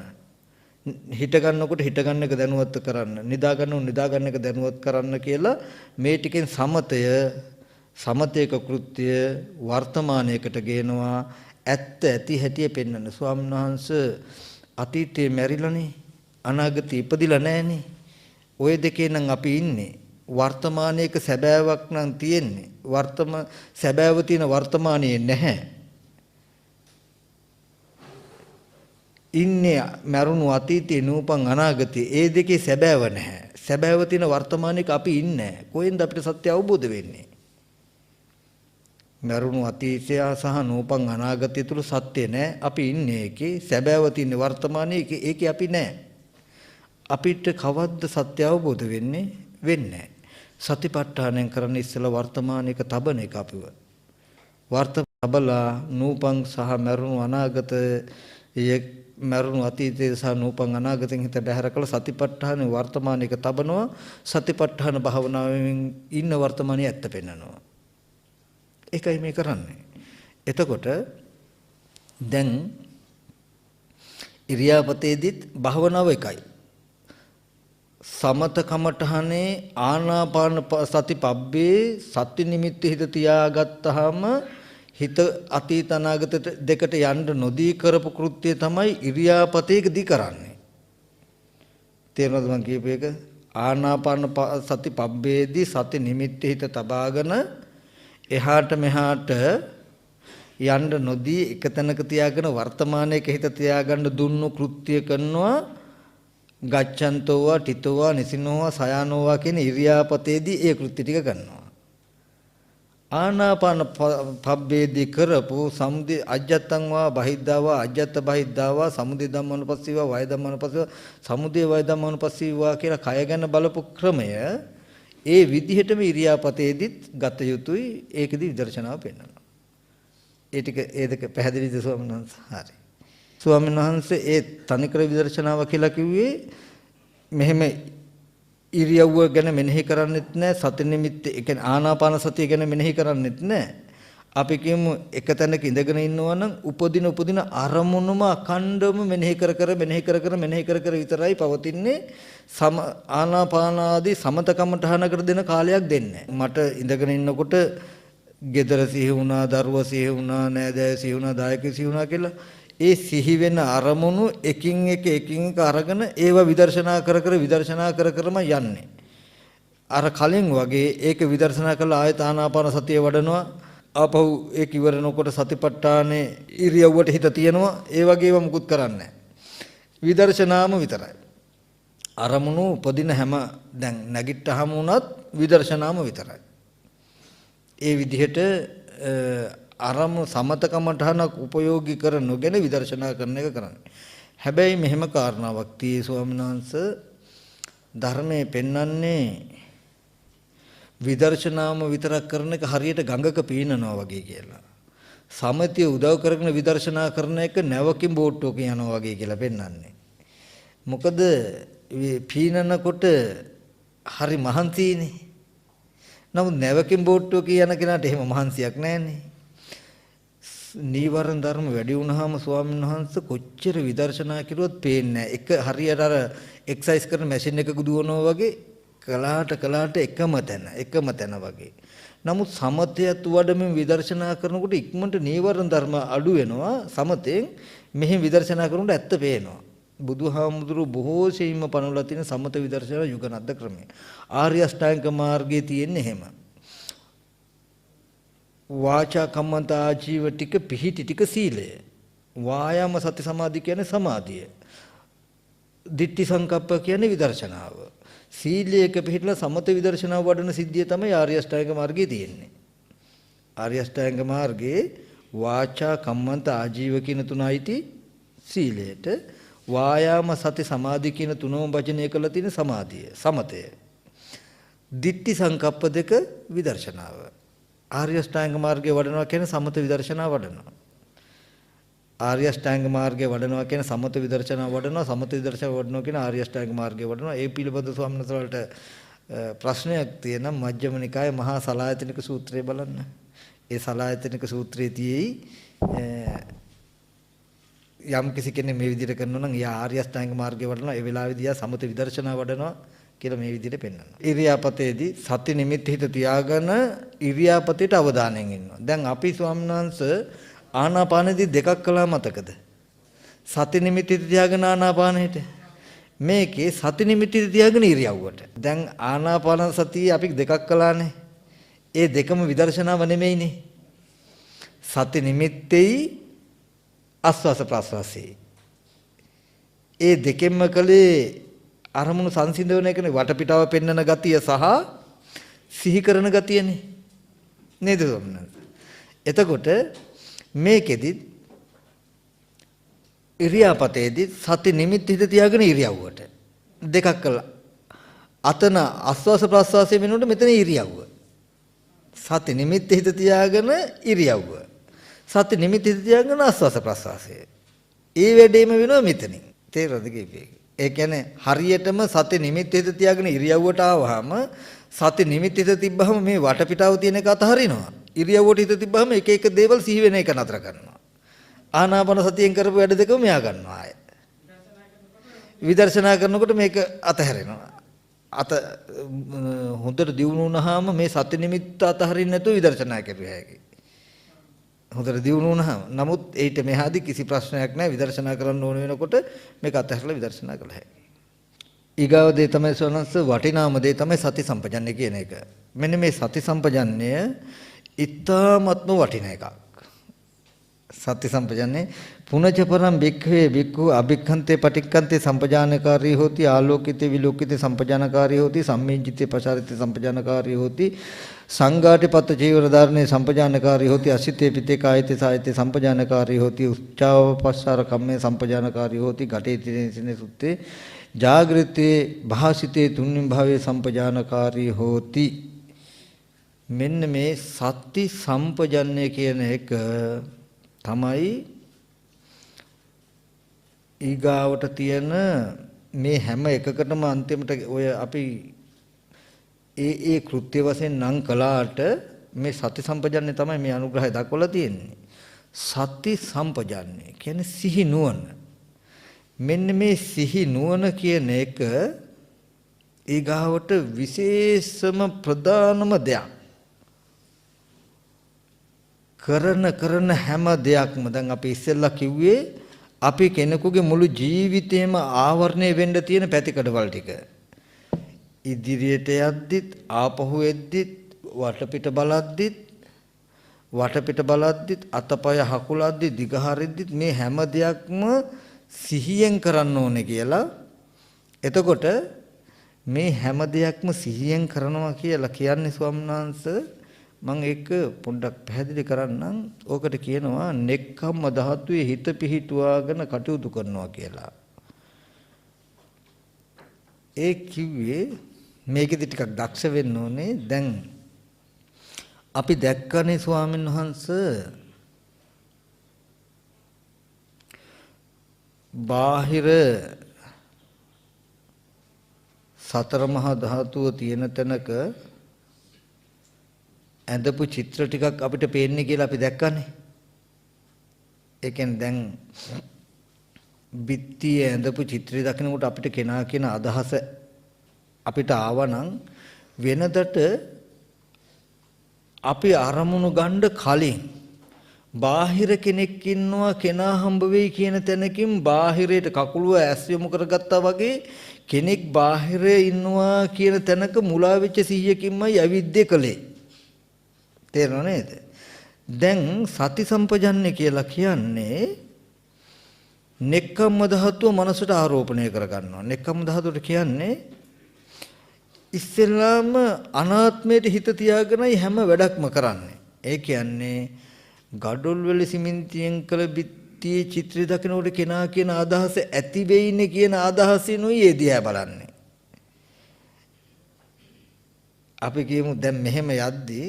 හිට ගන්නකොට හිට ගන්න එක දැනුවත්ව කරන්න. නිදා ගන්නකොට නිදා ගන්න එක දැනුවත් කරන්න කියලා මේ ටිකෙන් සමතේක කෘත්‍ය වර්තමානයකට ගේනවා ඇත්ත ඇති හැටි පෙන්වන්න. ස්වාමීන් වහන්සේ අතීතයේ මැරිලානේ අනාගතේ ඉපදිලා නැහනේ. ඔය දෙකේ නම් අපි ඉන්නේ වර්තමානයේක සැබෑවක් නම් තියෙන්නේ සැබෑව තියෙන වර්තමානයේ නැහැ ඉන්නේ මරුණු අතීතේ නූපන් අනාගතේ ඒ දෙකේ සැබෑව නැහැ සැබෑව තියෙන වර්තමානයේක අපි ඉන්නේ කොහෙන්ද අපිට සත්‍ය අවබෝධ වෙන්නේ මරුණු අතීතය සහ නූපන් අනාගතය තුල සත්‍ය නැහැ අපි ඉන්නේ ඒකේ සැබෑව තියෙන වර්තමානයේ ඒකේ අපි නැහැ අපිට කවද්ද සත්‍ය අවබෝධ වෙන්නේ සතිපට්ඨානයෙන් කරන්න ඉස්සෙල්ලා වර්තමානයේක තබන එක අපිව වර්තබලා නූපන් සහ මරුණු අනාගත ඒ මරුණු අතීතයේ සහ නූපන් අනාගතෙන් හිත බැහැර කළ සතිපට්ඨාන වර්තමානයක තබනවා. සතිපට්ඨාන භාවනාවෙන් ඉන්න වර්තමානයේ ඇත්ත පෙන්නනවා. ඒකයි මේ කරන්නේ. එතකොට දැන් ඉරියාපතේදීත් භාවනාව එකයි. සමත කමඨහනේ ආනාපාන සති පබ්බේ සති නිමිත්ත හිත තියාගත්තාම හිත අතීත අනාගත දෙකට යන්න නොදී කරපු කෘත්‍යය තමයි ඉරියාපතේකදී කරන්නේ. තේරෙනවද මං කියපු එක? ආනාපාන සති පබ්බේදී සති නිමිත්ත හිත තබාගෙන එහාට මෙහාට යන්න නොදී එක තැනක තියාගෙන වර්තමානයේක හිත තියාගන්න දුන්නු කෘත්‍ය කරනවා. ගච්ඡන්තෝවා තිතෝවා නිසිනෝවා සයානෝවා කියන ඉරියාපතේදී ඒ කෘත්‍ය ටික කරනවා. ආනාපාන පබ්බේදී කරපු සමුදේ අජ්ජත්තං වා බහිද්ධාවා අජ්ජත්ත බහිද්ධාවා සමුදේ ධම්මනුපස්සීවා වය ධම්මනුපස්සීවා සමුදේ වය ධම්මනුපස්සීවා කියලා කය ගැන බලපු ක්‍රමය ඒ විදිහටම ඉරියාපතේදීත් ගත යුතුයි. ඒකෙදි විදර්ශනාව පෙන්වනවා. ඒ දෙක පැහැදිලිද ස්වාමීන් වහන්සේ? හරි. ස්වාමීන් වහන්සේ ඒ තනිකර විදර්ශනාව කියලා කිව්වේ මෙහෙම ඉරියව්ව ගැන මෙනෙහි කරන්නෙත් නැහැ. සති නිමිත්ත ඒ කියන්නේ ආනාපාන සතිය ගැන මෙනෙහි කරන්නෙත් නැහැ. අපි කියමු එක තැනක ඉඳගෙන ඉන්නවා නම් උපදින අරමුණුම අඛණ්ඩවම මෙනෙහි කර විතරයි පවතින්නේ. ආනාපාන ආදී සමතකමඨහනකට දෙන කාලයක් දෙන්නේ නැහැ. මට ඉඳගෙන ඉන්නකොට gedara සිහි වුණා, දරුවා සිහි වුණා, නෑදෑයෝ සිහි වුණා, දායකයෝ සිහි වුණා කියලා ඒ සිහි වෙන අරමුණු එකින් එක අරගෙන ඒවා විදර්ශනා කරම යන්නේ. අර කලින් වගේ ඒක විදර්ශනා කළා ආයත ආනාපාන සතිය වඩනවා. ආපහු ඒක ඉවරනකොට සතිපට්ඨානේ ඉරියව්වට හිත තියනවා. ඒ වගේම මුකුත් කරන්නේ නැහැ. විදර්ශනාම විතරයි. අරමුණු උපදින හැම දැන් නැගිට්ටහම වුණත් විදර්ශනාම විතරයි. ඒ විදිහට අරමුණු සමතකමඨහනක් උපයෝගී කර නොගෙන විදර්ශනා කරන එක කරන්නේ. හැබැයි මෙහෙම කාරණාවක් tie ස්වාමීන් වහන්සේ ධර්මයේ පෙන්වන්නේ විදර්ශනාම විතරක් කරන එක හරියට ගඟක පීනනවා වගේ කියලා. සමතිය උදව් කරගෙන විදර්ශනා කරන එක නැවකින් බෝට්ටුවක යනවා වගේ කියලා පෙන්වන්නේ. මොකද පීනනකොට හරි මහන්සියිනේ. නමුත් නැවකින් බෝට්ටුවක යන කෙනාට එහෙම මහන්සියක් නැහැනේ. නීවරණ ධර්ම වැඩි වුණාම ස්වාමීන් වහන්සේ කොච්චර විදර්ශනා කරුවත් පේන්නේ නැහැ. එක හරියට අර එක්සර්සයිස් කරන මැෂින් එකක දුවනවා වගේ කලාට එකම තැන වගේ. නමුත් සමතයත් වඩමින් විදර්ශනා කරනකොට ඉක්මනට නීවරණ ධර්ම අඩු වෙනවා. සමතෙන් මෙහි විදර්ශනා කරනකොට ඇත්ත පේනවා. බුදුහාමුදුරු බොහෝ සෙයින්ම පනවලා තියෙන සමත විදර්ශනා යුගනද්ද ක්‍රමය. ආර්ය අෂ්ටාංග මාර්ගයේ තියෙන්නේ එහෙම. වාචා කම්මන්ත ආජීව ටික පිහිටි ටික සීලය. වායාම සති සමාධි කියන්නේ සමාධිය. දිට්ඨි සංකප්ප කියන්නේ විදර්ශනාව. සීලයක පිහිටලා සමත විදර්ශනාව වඩන සිද්ධිය තමයි ආර්ය අෂ්ටාංග මාර්ගයේ තියෙන්නේ. ආර්ය අෂ්ටාංග මාර්ගයේ වාචා කම්මන්ත ආජීව කියන තුනයිති සීලයට. වායාම සති සමාධි කියන තුනම වචනය කරලා තියෙන සමාධිය සමතය. දිට්ඨි සංකප්ප දෙක විදර්ශනාව. ආර්ය අෂ්ටාංග මාර්ගයේ වඩනවා කියන්නේ සමත විදර්ශනා වඩනවා. ආර්ය අෂ්ටාංග මාර්ගයේ වඩනවා කියන්නේ සමත විදර්ශනා වඩනවා. සමත විදර්ශනා වඩනවා කියන්නේ ආර්ය අෂ්ටාංග මාර්ගයේ වඩනවා. ඒ පිළිබඳ ස්වාමීන් වහන්සේලාට ප්‍රශ්නයක් තියෙනවා. මජ්ක්‍ධිම නිකායේ මහා සලායතනික සූත්‍රය බලන්න. ඒ සලායතනික සූත්‍රයේ තියෙයි යම් කිසි කෙනෙක් මේ විදිහට කරනවා නම් එයා ආර්ය අෂ්ටාංග මාර්ගයේ වඩනවා. ඒ වෙලාවේදී එයා සමත විදර්ශනා වඩනවා කියලා මේ විදිහට පෙන්වනවා. ඉරියාපතේදී සති නිමිත්ත හිත තියාගෙන ඉරියාපතේට අවධානයෙන් ඉන්නවා. දැන් අපි ස්වාමීන් වහන්සේ ආනාපානෙදී දෙකක් කළා මතකද? සති නිමිත්ත හිත තියාගෙන ආනාපානෙට. මේකේ සති නිමිත්ත හිත තියාගෙන ඉරියව්වට. දැන් ආනාපාන සතිය අපි දෙකක් කළානේ. ඒ දෙකම විදර්ශනාව නෙමෙයිනේ. සති නිමිත්තේයි ආස්වාස ප්‍රාස්වාසී. ඒ දෙකෙන්ම කලේ අරමුණු සංසිඳවන එකනේ වටපිටාව පෙන්වන ගතිය සහ සිහි කරන ගතියනේ නේද ස්වාමීන්? එතකොට මේකෙදි ඉරියාපතේදී සති නිමිත්ත හිත තියාගෙන ඉරියව්වට දෙකක් කළා. අතන ආස්වාස ප්‍රාස්වාසයේ වෙනකොට මෙතන ඉරියව්ව. සති නිමිත්ත හිත තියාගෙන ඉරියව්ව. සති නිමිත්ත හිත තියාගෙන ආස්වාස ප්‍රාස්වාසය. ඒ වැඩේම වෙනවා මෙතනින්. තේරෙනවද කිව්වේ? ඒ කියන්නේ හරියටම සති නිමිත්ත හිත තියාගෙන ඉරියව්වට ආවහම සති නිමිත්ත හිත තිබ්බහම මේ වටපිටාව තියෙන එක අතහරිනවා. ඉරියව්වට හිත තිබ්බහම එක එක දේවල් සිහි වෙන එක නතර කරනවා. ආනාපාන සතියෙන් කරපු වැඩ දෙකම මෙයා ගන්නවා ආයේ. විදර්ශනා කරනකොට මේක අතහැරෙනවා. හොඳට දියුණු වුණාම මේ සති නිමිත්ත අතහරින්න නැතුව විදර්ශනා කරුවා හැකියි. හොඳට දියුණු වුණාම නමුත් ඊට මෙහාදී කිසි ප්‍රශ්නයක් නැහැ. විදර්ශනා කරන්න ඕන වෙනකොට මේක අතහැරලා විදර්ශනා කළ හැකියි. ඊගාව දේ තමයි සෝනස් වටිනාම දේ තමයි සති සම්පජන්ණය කියන එක. මෙන්න මේ සති සම්පජන්ණය ඉතාමත්ම වටින එකක්. සති සම්පජන්ණය පුනච පරම් බික්ඛවේ බික්ඛු අභික්ඛන්තේ පටික්ඛන්තේ සම්පජානකාරී හෝති ආලෝකිතේ විලෝකිතේ සම්පජානකාරී හෝති සම්මිජ්ජිතේ පචාරිතේ සම්පජානකාරී හෝති සංඝාටි පත්ත චීවර ධාරණේ සම්පජානකාරී හෝති අසිතේ පිතේ කායිතේ සායිතේ සම්පජානකාරී හෝති උච්චාව පස්සාර කම්මේ සම්පජානකාරී හෝති ඝටේ තිනේ සුත්තේ ජාගෘතේ භාසිතේ තුන්නින් භාවයේ සම්පජානකාරී හෝති. මෙන්න මේ සති සම්පජන්ණය කියන එක තමයි ඊගාවට තියෙන මේ හැම එකකටම අන්තිමට ඔය අපි ඒ කෘත්‍ය වශයෙන් නම් කළාට මේ සති සම්පජන්ණය තමයි මේ අනුග්‍රහය දක්වලා තියෙන්නේ. සති සම්පජන්ණය කියන්නේ සිහි නුවණ. මෙන්න මේ සිහි නුවණ කියන එක ඊගාවට විශේෂම ප්‍රධානම දෙයක්. කරන හැම දෙයක්ම දැන් අපි ඉස්සෙල්ලා කිව්වේ අපි කෙනෙකුගේ මුළු ජීවිතේම ආවරණය වෙන්න තියෙන පැතිකඩවල් ටික. ඉදිරියට යද්දිත් ආපහු එද්දිත් වටපිට බලද්දිත් අතපය හකුලද්දිත් දිගහරිද්දිත් මේ හැම දෙයක්ම සිහියෙන් කරන්න ඕනේ කියලා. එතකොට මේ හැම දෙයක්ම සිහියෙන් කරනවා කියලා කියන්නේ ස්වාමීන් වහන්සේ මම ඒක පොඩ්ඩක් පැහැදිලි කරන්නම්. ඕකට කියනවා නෙක්ඛම්ම ධාතුවේ හිත පිහිටුවාගෙන කටයුතු කරනවා කියලා. ඒ කිව්වේ මේකෙදි ටිකක් දක්ෂ වෙන්න ඕනේ. දැන් අපි දැක්කනේ ස්වාමීන් වහන්සේ බාහිර සතර මහා ධාතුව තියෙන තැනක ඇඳපු චිත්‍ර ටිකක් අපිට පේන්නේ කියලා අපි දැක්කනේ. ඒ කියන්නේ දැන් බිත්තියේ ඇඳපු චිත්‍රය දකිනකොට අපිට කෙනා කියන අදහස අපිට ආවනම් වෙනදට අපි අරමුණු ගන්න කලින් බාහිර කෙනෙක් ඉන්නවා කෙනා හම්බ වෙයි කියන තැනකින් බාහිරයට කකුලුව ඇස් යොමු කරගත්තා වගේ කෙනෙක් බාහිරේ ඉන්නවා කියන තැනක මුලා වෙච්ච 100කින්මයි අවිද්‍ය කලේ. තේරෙනව නේද? දැන් සති සම්පජන්ණය කියලා කියන්නේ නෙක්ඛම්ම ධාතුව මනසට ආරෝපණය කරගන්නවා. නෙක්ඛම්ම ධාතුවට කියන්නේ ඉස්සෙල්ලාම අනාත්මයට හිත තියාගෙනයි හැම වැඩක්ම කරන්නේ. ඒ කියන්නේ ගඩොල් වල සිමෙන්තියෙන් කළ බිත්තියේ චිත්‍රය දකිනකොට කෙනා කියන අදහස ඇති වෙයිනේ කියන අදහසිනුයි ඒ දිහා බලන්නේ. අපි කියමු දැන් මෙහෙම යද්දී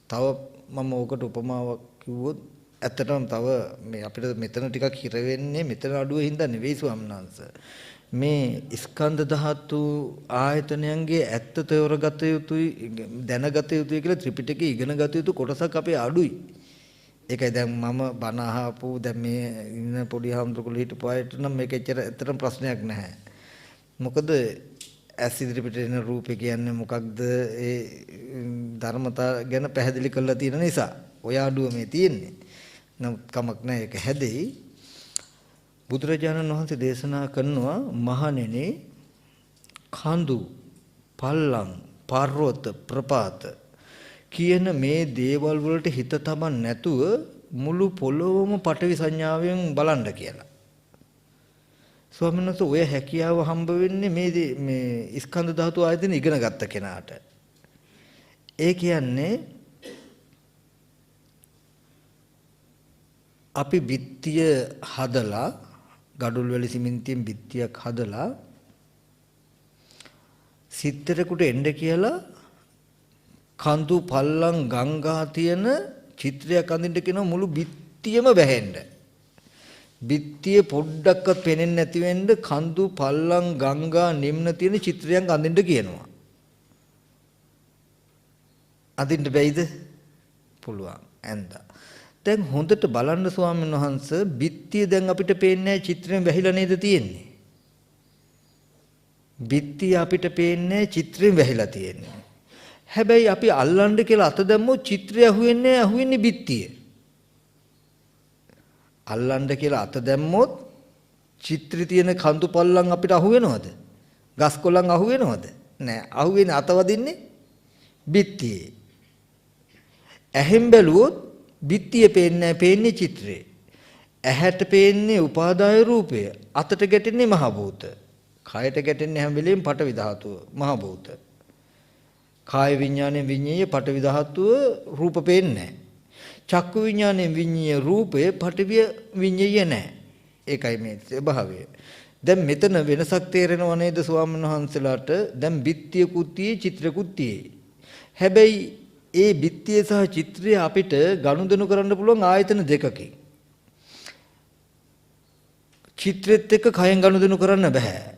තව මම ඕකට උපමාවක් කිව්වොත් ඇත්තටම තව මේ අපිට මෙතන ටිකක් හිර වෙන්නේ මෙතන අඩුවේ හින්දා නෙවෙයි ස්වාමීන් වහන්සේ. මේ ස්කන්ධ ධාතු ආයතනයන්ගේ ඇත්ත තේරගත යුතුයි දැනගත යුතුයි කියලා ත්‍රිපිටකයේ ඉගෙන ගත යුතු කොටසක් අපේ අඩුයි. ඒකයි දැන් මම බණ අහපු දැන් මේ ඉන්න පොඩි හාමුදුරුවෝ හිටපු අයට නම් මේක ඇත්තට ඇත්තටම ප්‍රශ්නයක් නැහැ. මොකද ඇස් ඉදිරිපිට එන රූපේ කියන්නේ මොකක්ද ඒ ධර්මතා ගැන පැහැදිලි කරලා තියෙන නිසා ඔය අඩුව මේ තියෙන්නේ. නම් කමක් නැහැ ඒක හැදෙයි. බුදුරජාණන් වහන්සේ දේශනා කරනවා මහණෙනි කඳු පල්ලම් පර්වත ප්‍රපාත කියන මේ දේවල් වලට හිත තබන්න නැතුව මුළු පොළොවම පටවි සංඥාවෙන් බලන්න කියලා. ස්වාමීන් වහන්සේ ඔය හැකියාව හම්බ වෙන්නේ මේ ස්කන්ධ ධාතු ආයතන ඉගෙන ගත්ත කෙනාට. ඒ කියන්නේ අපි බිත්තිය හදලා ගඩොල් වල සිමෙන්තියෙන් බිත්තියක් හදලා සිත්තරෙකුට එන්න කියලා කඳු පල්ලම් ගංගා තියෙන චිත්‍රයක් අඳින්න කියන මුළු බිත්තියම වැහෙන්න. බිත්තිය පොඩ්ඩක්වත් පේන්නේ නැති වෙන්න කඳු පල්ලම් ගංගා නිම්න තියෙන චිත්‍රයන් අඳින්න කියනවා. අඳින්න බැයිද? පුළුවන්. ඇඳා. දැන් හොඳට බලන්න ස්වාමීන් වහන්සේ බිත්තිය දැන් අපිට පේන්නේ නැහැ චිත්‍රයෙන් වැහිලා නේද තියෙන්නේ? බිත්තිය අපිට පේන්නේ චිත්‍රයෙන් වැහිලා තියෙන්නේ. හැබැයි අපි අල්ලන්න කියලා අත දැම්මොත් චිත්‍රය අහුවෙන්නේ බිත්තිය. අල්ලන්න කියලා අත දැම්මොත් චිත්‍රය තියෙන කඳු පල්ලම් අපිට අහුවෙනවද? ගස් කොළන් අහුවෙනවද? නෑ. අහුවෙන්නේ අත වදින්නේ බිත්තියේ. ඇහෙන් බැලුවොත් බිත්තිය පේන්නේ පේන්නේ චිත්‍රේ. ඇහැට පේන්නේ උපාදාය රූපය. අතට ගැටෙන්නේ මහ භූත. කයට ගැටෙන්නේ හැම වෙලෙම පඨවි ධාතුව මහ භූත. කාය විඥාණයෙන් විඤ්ඤාය පඨවි ධාතුව රූප පේන්නේ නැහැ. චක්කු විඥාණයෙන් විඤ්ඤාය රූපය පඨවි විඤ්ඤාය නැහැ. ඒකයි මේ ස්වභාවය. දැන් මෙතන වෙනසක් තේරෙනව නේද ස්වාමීන් වහන්සේලාට? දැන් බිත්තිය කුත්තියේ චිත්‍ර කුත්තියේ. හැබැයි ඒ බිත්තිය සහ චිත්‍රය අපිට ගනුදෙනු කරන්න පුළුවන් ආයතන දෙකකින්. චිත්‍රෙත් එක්ක කයෙන් ගනුදෙනු කරන්න බෑ.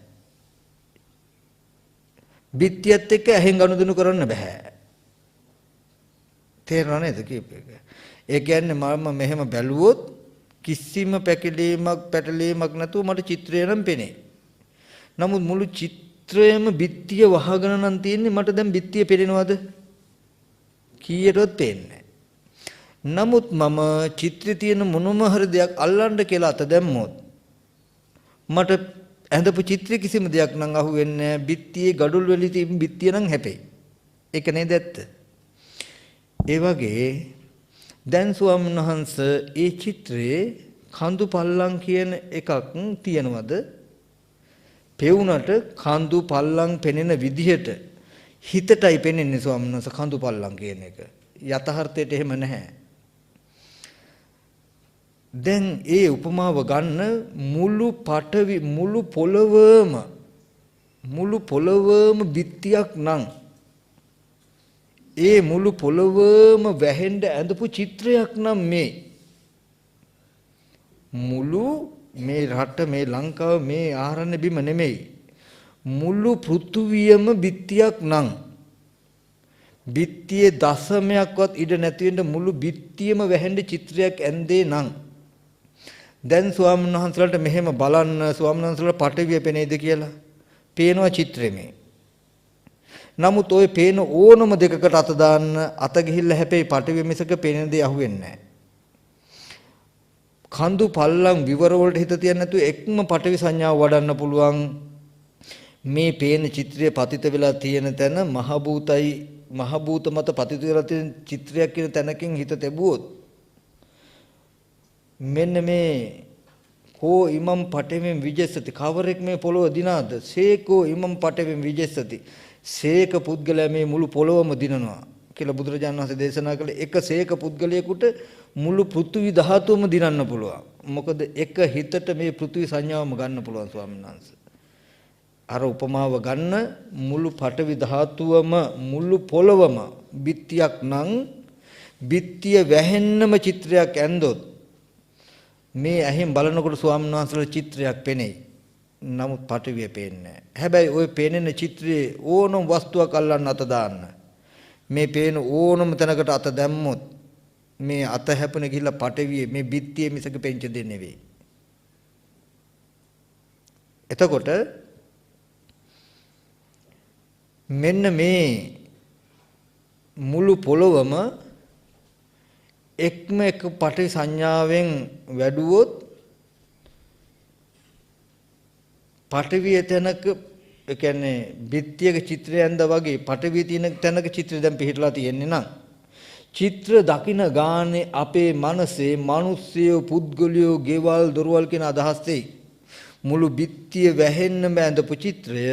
බිත්තියත් එක්ක ඇහෙන් ගනුදෙනු කරන්න බෑ. තේරෙනව නේද කීපයක? ඒ කියන්නේ මම මෙහෙම බැලුවොත් කිසිම පැටලීමක් නැතුව මට චිත්‍රය නම් පෙනේ. නමුත් මුළු චිත්‍රයම බිත්තිය වහගෙන නම් තියෙන්නේ. මට දැන් බිත්තිය පේනවද? කීයටවත් පේන්නේ නැහැ. නමුත් මම චිත්‍රයේ තියෙන මොනම හරි දෙයක් අල්ලන්න කියලා අත දැම්මොත් මට ඇඳපු චිත්‍රයේ කිසිම දෙයක් නම් අහුවෙන්නේ නැහැ. බිත්තියේ gadul වෙලී තියෙන බිත්තිය නම් හැපෙයි. ඒක නේද ඇත්ත? ඒ වගේ දැන් ස්වාමීන් වහන්සේ ඒ චිත්‍රයේ කඳු පල්ලම් කියන එකක් තියනවද? පෙවුනට කඳු පල්ලම් පෙනෙන විදිහට හිතටයි පෙනෙන්නේ ස්වාමීන් වහන්සේ කඳු පල්ලම් කියන එක. යථාර්ථයට එහෙම නැහැ. දැන් ඒ උපමාව ගන්න මුළු පොළවම බිත්තියක් නම් ඒ මුළු පොළවම වැහෙන්න ඇඳපු චිත්‍රයක් නම් මේ රට මේ ලංකාව මේ ආරණ්‍ය බිම නෙමෙයි මුළු පෘථුවියම බිත්තියක් නම් බිත්තියේ දශමයක්වත් ඉඩ නැති වෙන්න මුළු බිත්තියම වැහෙන්න චිත්‍රයක් ඇඳේ නම් දැන් ස්වාමීන් වහන්සේලාට මෙහෙම බලන්න ස්වාමීන් වහන්සේලාට පටවිය පෙනේද කියලා පේනවා චිත්‍රෙමේ. නමුත් ওই පේන ඕනම දෙකකට අත දාන්න අත ගිහිල්ලා හැපෙයි පටවිය මිසක පේන දේ අහුවෙන්නේ නැහැ. කඳු පල්ලම් විවර වලට හිත තියන්නේ නැතුව එක්ම පටවි සංඥාව වඩන්න පුළුවන්. මේ පේන චිත්‍රය පතිත වෙලා තියෙන තැන මහ භූත මත පතිත වෙලා තියෙන චිත්‍රයක් කියන තැනකින් හිත තැබුවොත් මෙන්න මේ කෝ ඉමම් පටවෙන් විජස්සති කවරෙක් මේ පොළොව දිනාද සේකෝ ඉමම් පටවෙන් විජස්සති සේක පුද්ගලයා මේ මුළු පොළොවම දිනනවා කියලා බුදුරජාණන් වහන්සේ දේශනා කළේ. එක සේක පුද්ගලයෙකුට මුළු පෘථිවි ධාතුවම දිනන්න පුළුවන්. මොකද එක හිතට මේ පෘථිවි සංඥාවම ගන්න පුළුවන් ස්වාමීන් වහන්සේ. අර උපමාව ගන්න මුළු පඨවි ධාතුවම මුළු පොළවම බිත්තියක් නම් බිත්තිය වැහෙන්නම චිත්‍රයක් ඇන්දොත් මේ ඇහෙන් බලනකොට ස්වාමීන් වහන්සේලා චිත්‍රයක් පෙනෙයි. නමුත් පඨවිය පේන්නේ නැහැ. හැබැයි ওই පේනෙන චිත්‍රයේ ඕනම වස්තුවක් අල්ලන්න අත දාන්න. මේ පේන ඕනම තැනකට අත දැම්මොත් මේ අත හැපුණ ගිහිල්ලා පඨවියේ මේ බිත්තියේ මිසක පෙන්ච දෙන්නේ නෙවෙයි. එතකොට මෙන්න මේ මුළු පොළොවම එක්ම එක පටි සංඥාවෙන් වැඩුවොත් පටවිය තැනක ඒ කියන්නේ බිත්තියක චිත්‍රය ඇඳා වගේ පටවිය තියෙන තැනක චිත්‍රය දැන් පිහිටලා තියෙන්නේ නම් චිත්‍ර දකින ගානේ අපේ මනසේ මිනිස්සුયો පුද්ගලයෝ ගෙවල් දොරවල් කියන අදහස් දෙයි. මුළු බිත්තිය වැහෙන්නම ඇඳපු චිත්‍රය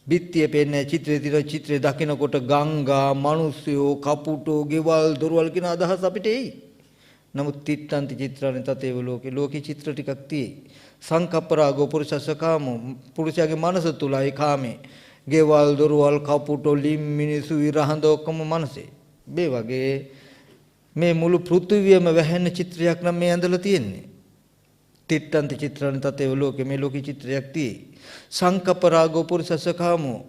බිත්තිය පේන්නේ චිත්‍රයේ තියෙන චිත්‍රය දකිනකොට ගංගා මිනිස්සුયો කපුටෝ ගෙවල් දොරවල් කියන අදහස් අපිට එයි. නමුත් තිත්තන්ති චිත්‍රානේ තතේව ලෝකේ චිත්‍ර ටිකක් තියෙයි. සංකප්පරාගෝ පුරුෂසකාම පුරුෂයාගේ මනස තුලයි කාමේ ගෙවල් දොරවල් කපුටෝ ලිම් මිනිසු විරහඳ ඔක්කොම මනසේ. මේ වගේ මේ මුළු පෘථිවියම වැහෙන චිත්‍රයක් නම් මේ ඇඳලා තියෙන්නේ. තිට්ඨන්ති චිත්‍රණ තතේ ලෝකේ මේ ලෝකේ චිත්‍රයක් තියෙයි. සංකප්ප රාගෝ පුරිසස්සකාමෝ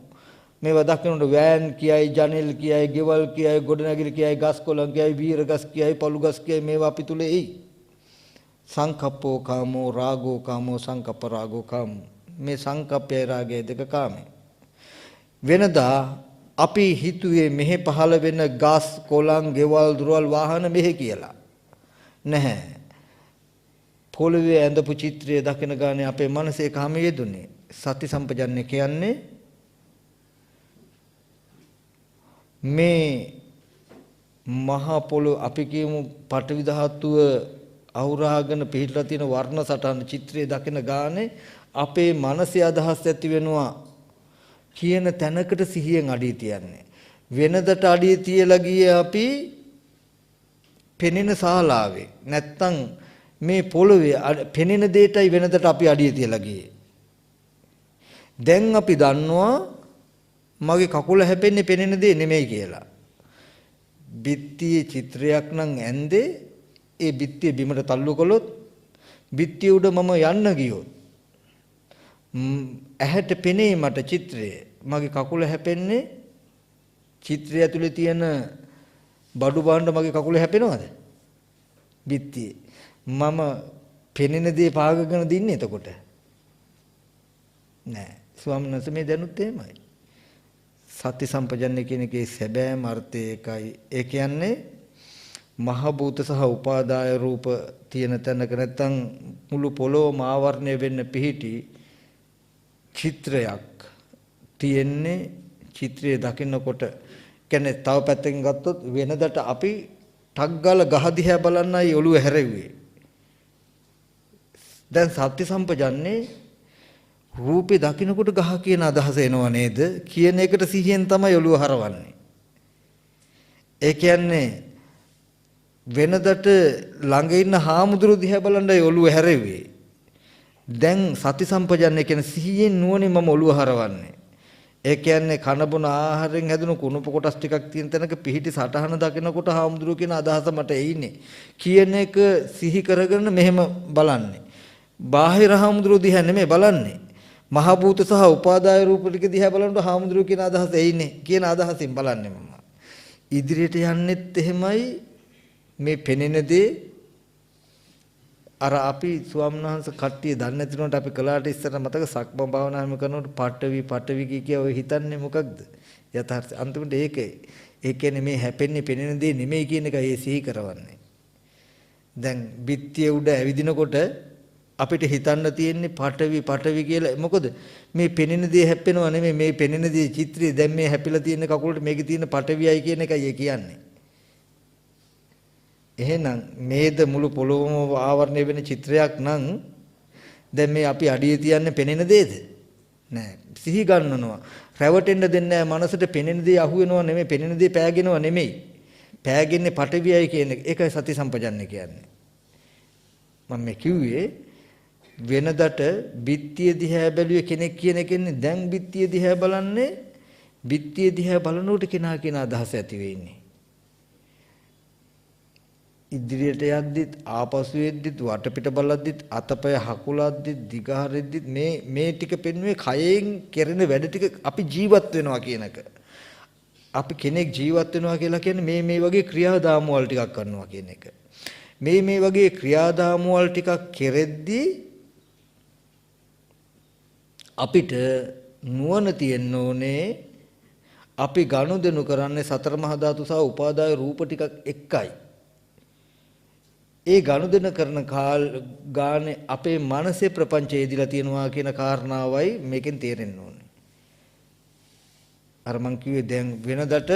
මේවා දකිනකොට වෑන් කියයි, ජනෙල් කියයි, ගෙවල් කියයි, ගොඩනැගිලි කියයි, ගස් කොළන් කියයි, වීර ගස් කියයි, පළු ගස් කියයි මේවා අපි තුල එයි. සංකප්පෝ කාමෝ රාගෝ කාමෝ සංකප්ප රාගෝ කාමෝ මේ සංකප්පය රාගය දෙක කාමයි. වෙනදා අපි හිතුවේ මෙහි පහළ වෙන ගස් කොළන් ගෙවල් දුරවල් වාහන මෙහි කියලා. නැහැ. පොළවේ ඇඳපු චිත්‍රය දකින ගානේ අපේ මනසේ කාම යෙදුනේ. සති සම්පජන්‍ය කියන්නේ මේ මහා පොළොව අපි කියමු පඨවි ධාතුව අවුරාගෙන පිහිටලා තියෙන වර්ණ සටහන චිත්‍රය දකින ගානේ අපේ මනසේ අදහස් ඇති වෙනවා කියන තැනකට සිහියෙන් අඩිය තියන්නේ. වෙනදට අඩිය තියලා ගියේ අපි පෙනෙන ශාලාවේ. නැත්තම් මේ පොළවේ පෙනෙන දෙයටයි වෙනදට අපි අඩිය තියලා ගියේ. දැන් අපි දන්නවා මගේ කකුල හැපෙන්නේ පෙනෙන දේ නෙමෙයි කියලා. බිත්තියේ චිත්‍රයක් නම් ඇන්දේ ඒ බිත්තිය බිමට තල්ලු කළොත් බිත්තිය උඩ මම යන්න ගියොත් ඇහැට පෙනේ මට චිත්‍රය. මගේ කකුල හැපෙන්නේ චිත්‍රය ඇතුලේ තියෙන බඩු බාණ්ඩ මගේ කකුල හැපෙනවද? බිත්තියේ. මම පෙනෙන දේ පාගගෙන දින්නේ එතකොට. නෑ. ස්වාමීන් වහන්සේ මේ දැනුත් එහෙමයි. සති සම්පජන්‍ය කියන එකේ සැබෑම අර්ථය ඒකයි. ඒ කියන්නේ මහ භූත සහ උපාදාය රූප තියෙන තැනක නැත්තම් මුළු පොළොවම ආවරණය වෙන්න පිහිටි චිත්‍රයක් තියෙන්නේ. චිත්‍රය දකින්නකොට කියන්නේ තව පැත්තකින් ගත්තොත් වෙනදට අපි ටක් ගාලා ගහ දිහා බලන්නයි ඔළුව හැරෙව්වේ. දැන් සත්‍ය සම්පජන්නේ රූපේ දකින්නකොට ගහ කියන අදහස එනව නේද කියන එකට සිහියෙන් තමයි ඔළුව හරවන්නේ. ඒ කියන්නේ වෙනදට ළඟ ඉන්න හාමුදුරු දිහා බලන්නයි ඔළුව හැරෙව්වේ. දැන් සති සම්පජන්‍ය කියන සිහියෙන් නුවණින් මම ඔළුව හරවන්නේ. ඒ කියන්නේ කන බොන ආහාරයෙන් හැදුණු කුණුප කොටස් ටිකක් තියෙන තැනක පිහිටි සටහන දකිනකොට හාමුදුරු කියන අදහස මට එයිනේ කියන එක සිහි කරගෙන මෙහෙම බලන්නේ. බාහිර හාමුදුරු දිහා නෙමෙයි බලන්නේ. මහ භූත සහ උපාදාය රූප ටික දිහා බලනකොට හාමුදුරු කියන අදහස එයිනේ කියන අදහසින් බලන්නේ මම. ඉදිරියට යන්නෙත් එහෙමයි මේ පෙනෙන දේ අර අපි ස්වාමීන් වහන්සේ කට්ටිය දන්නේ නැතිනොට අපි කලාට ඉස්සර මතක සක්ම භාවනාවම කරනකොට පටවි කිය ඔය හිතන්නේ මොකක්ද යථාර්ථය අන්තිමට ඒකයි. ඒ කියන්නේ මේ හැපෙන්නේ පෙනෙන දේ නෙමෙයි කියන එකයි ඒ සිහි කරවන්නේ. දැන් බිත්තිය උඩ ඇවිදිනකොට අපිට හිතන්න තියෙන්නේ පටවි කියලා. මොකද මේ පෙනෙන දේ හැප්පෙනව නෙමෙයි මේ පෙනෙන දේ චිත්‍රය දැන් මේ හැපිලා තියෙන කකුලට මේකේ තියෙන පටවියයි කියන එකයි ඒ කියන්නේ. එහෙනම් මේද මුළු පොළොවම ආවරණය වෙන චිත්‍රයක් නම් දැන් මේ අපි අඩිය තියන්නේ පෙනෙන දේද? නෑ. සිහි ගන්නනවා. රැවටෙන්න දෙන්නේ නැහැ. මනසට පෙනෙන දේ අහු වෙනව නෙමෙයි, පෙනෙන දේ පෑගෙනව නෙමෙයි. පෑගෙන්නේ පටවියයි කියන එක. ඒකයි සති සම්පජන්‍ය කියන්නේ. මම මේ කිව්වේ වෙනදට බිත්තිය දිහා බැලුවේ කෙනෙක් කියන එකනේ දැන් බිත්තිය දිහා බලන්නේ බිත්තිය දිහා බලනකොට කෙනා කියන අදහස ඇති වෙන්නේ. ඉදිරියට යද්දිත් ආපසු එද්දිත් වටපිට බලද්දිත් අතපය හකුලද්දිත් දිගහරෙද්දිත් මේ ටික පෙන්වන්නේ කයෙන් කෙරෙන වැඩ ටික අපි ජීවත් වෙනවා කියන එක. අපි කෙනෙක් ජීවත් වෙනවා කියලා කියන්නේ මේ වගේ ක්‍රියාදාම වල ටිකක් කරනවා කියන එක. මේ වගේ ක්‍රියාදාම වල ටිකක් කෙරෙද්දී අපිට නුවණ තියෙන්න ඕනේ අපි ගනුදෙනු කරන්නේ සතර මහා ධාතු සහ උපාදාය රූප ටිකක් එක්කයි. ඒ ගනුදෙනු කරන ගානේ අපේ මනසේ ප්‍රපංචය ඉදිලා තියෙනවා කියන කාරණාවයි මේකෙන් තේරෙන්න ඕනේ. අර මං කිව්වේ දැන් වෙනදට